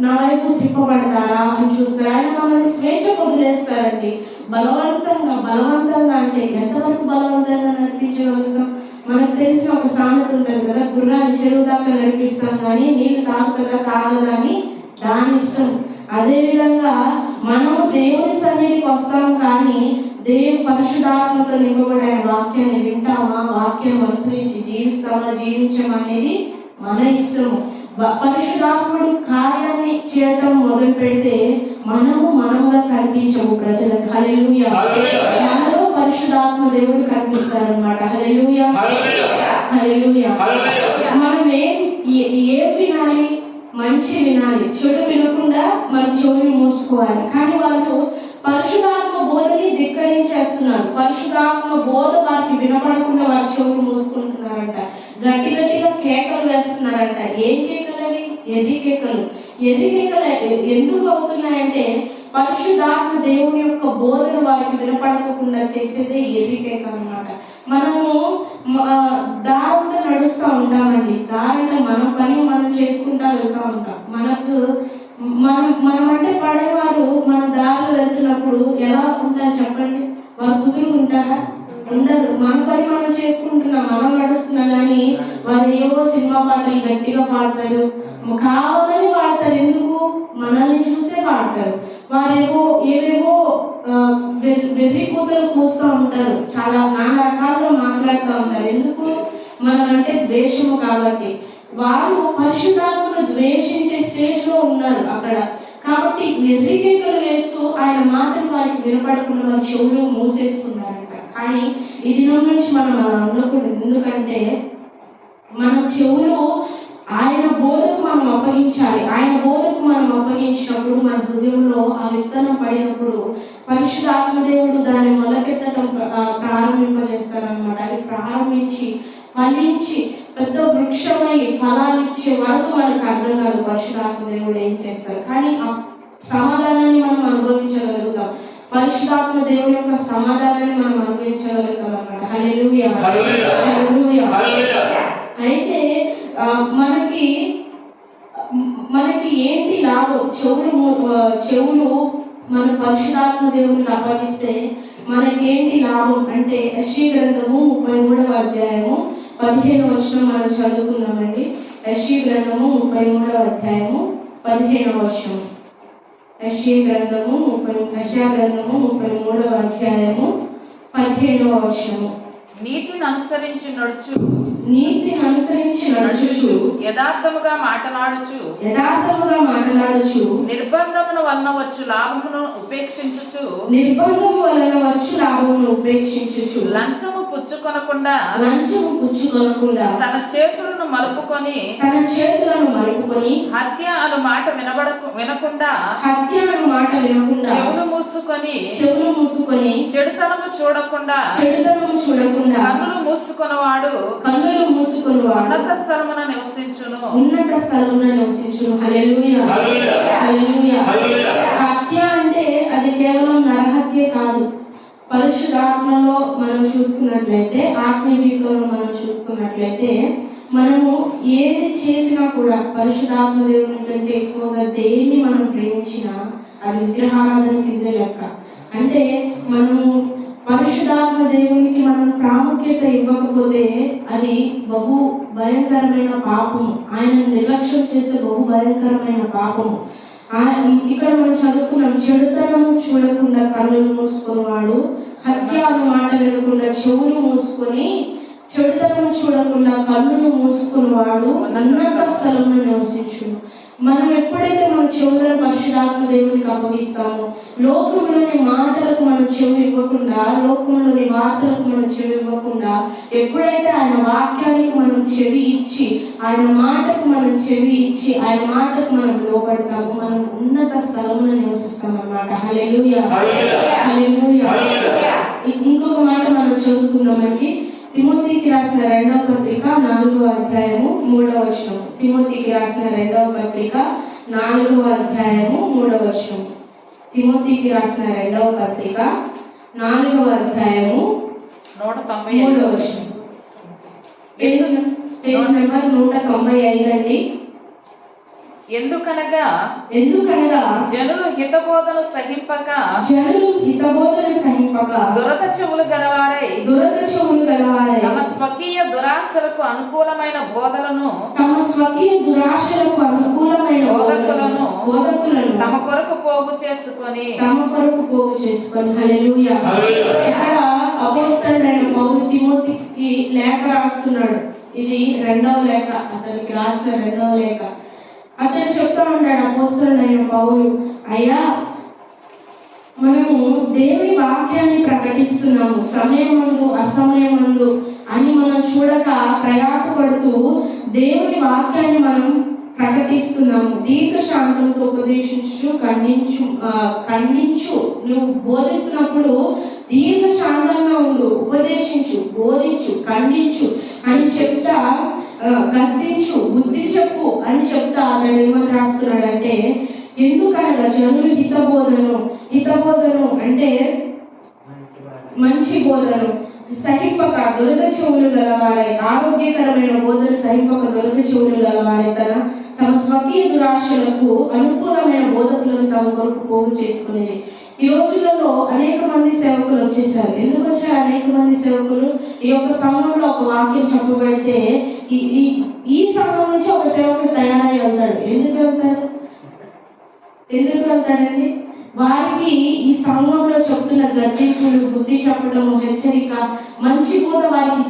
నా వైపు తిప్పబడతారా అని చూస్తారు. ఆయన మనల్ని స్వేచ్ఛ వదిలేస్తారండి. బలవంతంగా అంటే ఎంతవరకు బలవంతంగా నడిపించగలుగుతాం? మనకు తెలిసిన ఒక సామెత ఉంటుంది కదా, గుర్రాన్ని చెరువు దాకా నడిపిస్తాం కానీ నీళ్ళు తాగుతుందా తాగదా అని దాని ఇష్టం. అదేవిధంగా మనము దేవుని సన్నిధికి వస్తాం, కానీ దేవుని పరిశుద్ధాత్మతో నింపబడే వాక్యాన్ని వింటామా, వాక్యం అనుసరించి జీవిస్తామా, జీవించమనేది మన ఇష్టము. పరిశుద్ధాత్ముడు కార్యాన్ని చేయటం మొదలు పెడితే మనముగా కనిపించము ప్రజలకు. హల్లెలూయా. మనలో పరిశుద్ధాత్మ దేవుడు కనిపిస్తారనమాట. హల్లెలూయా. హల్లెలూయా. మనం ఏం వినాలి? మంచి వినాలి, చెడు వినకుండా మన చెవుని మూసుకోవాలి. కానీ వాళ్ళు పరిశుద్ధాత్మ బోధని ధిక్కరించేస్తున్నారు. పరిశుద్ధాత్మ బోధ వారికి వినపడకుండా వారి చెవులు మూసుకుంటున్నారంట. గట్టిగా కేకలు వేస్తున్నారంట. ఏం కేకలు అవి? ఎర్రి కేకలు ఎందుకు అవుతున్నాయంటే పరిశుద్ధాత్మ దేవుని యొక్క బోధన వారికి వినపడకుండా చేసేదే ఎర్రి కేక అన్నమాట. మనము దారంగా నడుస్తూ ఉంటామండి. దారంగా మన పని మనం చేసుకుంటా వెళ్తూ ఉంటాం. మనం అంటే పడని వారు మన దారిలో వెళ్తున్నప్పుడు ఎలా ఉంటారు చెప్పండి? వారు కుదురు ఉంటారా? ఉండరు. మన పని మనం చేసుకుంటున్నాం, మనం నడుస్తున్నాం, కానీ వారు ఏవో సినిమా పాటలు గట్టిగా పాడతారు, కావాలని పాడతారు. ఎందుకు? మనల్ని చూసే పాడతారు. వారేవో ఏవేవో వెర్రి కూతలు కూస్తూ ఉంటారు, చాలా నానా రకాలుగా మాట్లాడుతూ ఉంటారు. ఎందుకు? మనం అంటే ద్వేషము కాబట్టి. వారు పరిశుద్ధాత్మను ద్వేషించే స్టేజ్ లో ఉన్నారు అక్కడ. కాబట్టి వెర్రికేకలు వేస్తూ ఆయన మాటలు వారికి వినపడకుండా వారి చెవులు మూసేసుకున్నారంట. కానీ ఈ దినం నుంచి మనం అలా ఉండకూడదు. ఎందుకంటే మన చెవులు ఆయన బోధకు మనం అప్పగించాలి. ఆయన బోధకు మనం అప్పగించినప్పుడు మన హృదయంలో ఆ విత్తనం పడినప్పుడు పరిశుద్ధాత్మ దేవుడు దాన్ని మొలకెత్తడం ప్రారంభింపజేస్తారనమాట. అది ప్రారంభించి ఫలించి పెద్ద వృక్షమై ఫలాలు ఇచ్చే వరకు మనకు అర్థం కాదు పరిశుద్ధాత్మ దేవుడు ఏం చేస్తారు. కానీ ఆ సమాధానాన్ని మనం అనుభవించగలుగుతాం. పరిశుద్ధాత్మ దేవుని యొక్క సమాధానాన్ని మనం అనుభవించగలుగుతాం అన్నమాట. హల్లెలూయా, హల్లెలూయా. అయితే మనకి ఏంటి లాభం? చెవులు మన పరిశుద్ధాత్మ దేవునికి అప్పగిస్తే మనకేంటి లాభం అంటే యెషయా గ్రంథము 33వ అధ్యాయము 15వ వచనం మనం చదువుకున్నామండి. యెషయా గ్రంథము 33వ అధ్యాయము 15వ వచనం. యెషయా గ్రంథము 33వ అధ్యాయము 15వ వచనము. నీతిని అనుసరించి నడుచుచు యథార్థముగా మాట్లాడుచు నిర్బంధముల వలన వచ్చు లాభమును ఉపేక్షించుచు లంచము పుచ్చుకొనకుండా తన చేతులను మలుపుకొని హత్య అను మాట వినకుండా చెవులు మూసుకొని చెడుతనము చూడకుండా కన్నులు మూసుకొనవాడు ఉన్నత స్థలమున నివసించును. హల్లెలూయా, హల్లెలూయా. హత్య అంటే అది కేవలం నరహత్య కాదు. పరిశుద్ధాత్మలో మనం చూసుకున్నట్లయితే, ఆత్మీయ జీవితంలో మనం చూసుకున్నట్లయితే, మనము ఏది చేసినా కూడా పరిశుద్ధాత్మ దేవుని కంటే ఎక్కువగా దేన్ని మనం ప్రేమించినా అది విగ్రహారాధన కింద లెక్క. అంటే మనము పరిశుద్ధాత్మ దేవునికి మనం ప్రాముఖ్యత ఇవ్వకపోతే అది బహు భయంకరమైన పాపము. ఆయన నిర్లక్ష్యం చేసే బహు భయంకరమైన పాపము. ఇక్కడ మనం చదువుకున్నాం, చెడుతనము చూడకుండా కన్నులు మూసుకున్నవాడు, హత్య అను మాట వినకుండా చెవులు మూసుకొని, చెడుతనము చూడకుండా కన్నులు మూసుకున్నవాడు ఉన్నత స్థలంలో నివసించును. మనం ఎప్పుడైతే మన చెవులను పరిశుద్ధాత్మ దేవునికి అప్పగిస్తామో, లోకంలోని మాటలకు మనం చెవి ఇవ్వకుండా, లోకంలోని వార్తలకు మనం చెవి ఇవ్వకుండా, ఎప్పుడైతే ఆయన వాక్యానికి మనం చెవి ఇచ్చి, ఆయన మాటకు మనం చెవి ఇచ్చి, ఆయన మాటకు మనం లోపడతాము, మనం ఉన్నత స్థలంలో నివసిస్తాం అన్నమాట. హల్లెలూయా, హల్లెలూయా. ఇంకొక మాట మనం చదువుకున్నామండి. తిమోతికి రాసిన 2వ పత్రిక 4వ అధ్యాయము 3వ వచనం. తిమోతికి రాసిన 2వ పత్రిక 4వ అధ్యాయము 3వ వచనం. తిమోతికి రాసిన 2వ పత్రిక 4వ అధ్యాయము 193వ వచనం. పేజ్ నెంబర్ 195 అండి. ఎందుకనగా జనులు హితబోధను సహింపక దురద చెవులు గలవారై తమ స్వకీయ దురాశలకు అనుకూలమైన బోధలను తమ కొరకు పోగు చేసుకొని హల్లెలూయా. ఇక్కడ అపోస్తలుడైన పౌలు తిమోతికి లేఖ రాస్తున్నాడు. ఇది 2వ లేఖ, అతనికి రాసిన 2వ లేఖ. అతను చెప్తా ఉన్నాడు అపోస్తలుడైన పౌలు, అయ్యా మనము దేవుని వాక్యాన్ని ప్రకటిస్తున్నాము, సమయమందు అసమయమందు అని మనం చూడక ప్రయాసపడుతూ దేవుని వాక్యాన్ని మనం ప్రకటిస్తున్నాము. దీర్ఘశాంతంతో ఉపదేశించు, ఖండించు. నువ్వు బోధిస్తున్నప్పుడు దీర్ఘశాంతంగా ఉండు, ఉపదేశించు, బోధించు, ఖండించు అని చెప్తా, గద్దించు, బుద్ధి చెప్పు అని చెప్తా అతను ఏమని రాస్తున్నాడంటే, ఎందుకనగా జనులు హితబోధను అంటే మంచి బోధను సహింపక దురద చెవులు గలవారై, ఆరోగ్యకరమైన బోధన సహింపక దురద చెవులు గలవారై తమ స్వకీయ దురాశలకు అనుకూలమైన బోధకులను తమ కొరకు పోగు చేసుకునేది. ఈ రోజులలో అనేక మంది సేవకులు వచ్చేసారు. ఎందుకు వచ్చారు అనేక మంది సేవకులు? ఈ యొక్క సంఘంలో ఒక వాక్యం చెప్పబడితే ఈ సంఘం నుంచి ఒక సేవకుడు తయారై వెళ్తాడు. ఎందుకు వెళ్తాడండి? వారికి ఈ సంఘంలో చెప్తున్న గద్దింపులు, బుద్ధి చెప్పడము, హెచ్చరిక, మంచి బోధ వారికి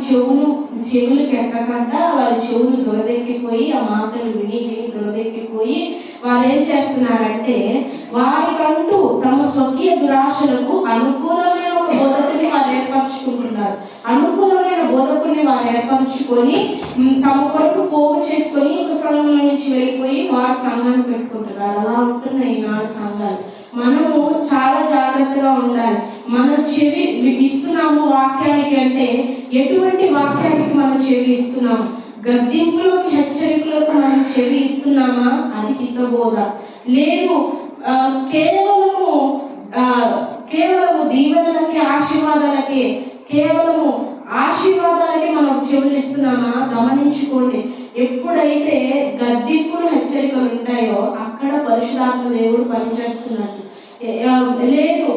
చెవులకు ఎక్కకుండా వారి చెవులు దురదెక్కిపోయి, ఆ మాటలు విని దురదెక్కిపోయి వారు ఏం చేస్తున్నారంటే వారికంటూ తమ స్వకీయ దురాశలకు అనుకూలమైన ఒక బోధకుని వారు ఏర్పరచుకుంటున్నారు. ఏర్పరచుకున్నారు. అనుకూలమైన బోధకుల్ని వారు ఏర్పరచుకొని తమ కొరకు పోగు చేసుకొని ఒక సంఘంలో నుంచి వెళ్ళిపోయి వారు సంఘాన్ని పెట్టుకుంటున్నారు. అలా ఉంటున్నాయి ఈనాడు సంఘాలు. మనము చాలా జాగ్రత్తగా ఉండాలి. మనం చెవి ఇస్తున్నాము వాక్యానికి అంటే ఎటువంటి వాక్యానికి మనం చెవి ఇస్తున్నాము? గద్దింపులకు, హెచ్చరికలకు మనం చెవి ఇస్తున్నామా? అది హితబోధ. లేదు కేవలము దీవెనలకి, ఆశీర్వాదాలకి మనం చెవులు ఇస్తున్నామా? గమనించుకోండి. ఎప్పుడైతే గద్దింపులు, హెచ్చరికలు ఉంటాయో అక్కడ పరిశుద్ధాత్మ దేవుడు పనిచేస్తున్నట్టు. లేదు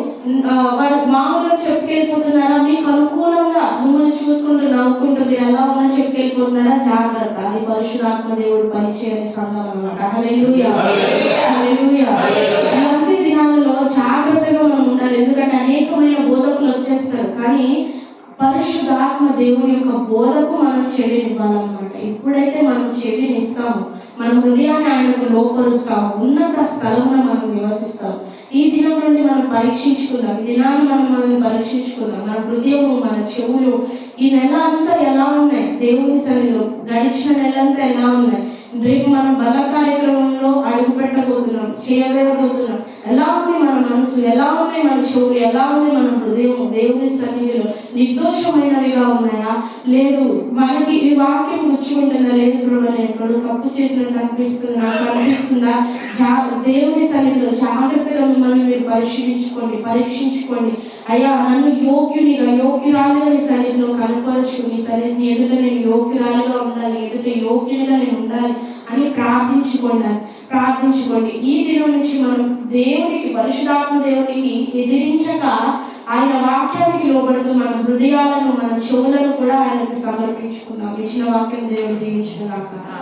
వారు మామూలుగా చెప్పుకెళ్ళిపోతున్నారా? మీకు అనుకూలంగా మిమ్మల్ని చూసుకుంటూ నవ్వుకుంటూ మీరు ఎలా ఉన్నా చెప్పుకెళ్ళిపోతున్నారా? జాగ్రత్త, అది పరిశుద్ధాత్మ దేవుడు పనిచేయని సంఘం అన్నమాట. హల్లెలూయా, హల్లెలూయా. ఇలాంటి దినాలలో జాగ్రత్తగా మనం ఉండాలి. ఎందుకంటే అనేకమైన బోధకులు వచ్చేస్తారు, కానీ పరిశుద్ధాత్మ దేవుని యొక్క బోధకు మనం చెవినివ్వాలన్నమాట. ఎప్పుడైతే మనం చెవినిస్తామో మన హృదయాన్ని ఆయనకు లోపరుస్తాము, ఉన్నత స్థలమున మనం నివసిస్తాము. ఈ దినం నుండి మనం పరీక్షించుకుందాం. ఈ దినాన్ని మనల్ని పరీక్షించుకుందాం. మన హృదయము, మన చెవులు ఈ నెల అంతా ఎలా ఉన్నాయి? దేవుని సన్నిధిలో గడిచిన నెలంతా ఎలా ఉన్నాయి? రేపు మనం బల కార్యక్రమంలో అడుగు పెట్టబోతున్నాం, చేయబోతున్నాం. ఎలా ఉంది మన మనసు? ఎలా ఉన్నాయి మన చెవులు? ఎలా ఉంది మన హృదయం? దేవుని సన్నిధిలో నిర్దోషమైనవిగా ఉన్నాయా? లేదు మనకి ఈ వాక్యం గుచ్చుకుంటుందా? లేదు ప్రభు నేను ఎక్కడో తప్పు చేసినట్టు అనిపిస్తుందా? దేవుని సన్నిధిలో జాగ్రత్తగా మిమ్మల్ని మీరు పరీక్షించుకోండి. అయ్యా నన్ను యోగ్యురాలుగా నీ సన్నిధిలో కనపరచు. నీ సన్నిధిని ఎదుట నేను యోగ్యురాలుగా ఉండాలి, ఎదుట యోగ్యునిగా నేను ఉండాలి అని ప్రార్థించుకోండి. ఈ దినం నుంచి మనం దేవునికి, పరిశుద్ధాత్మ దేవునికి ఎదిరించక ఆయన వాక్యానికి లోబడుతూ మన హృదయాలను, మన చెవులను కూడా ఆయనకు సమర్పించుకున్నాం. ఇచ్చిన వాక్యం దేవుడు దీవించుగాక.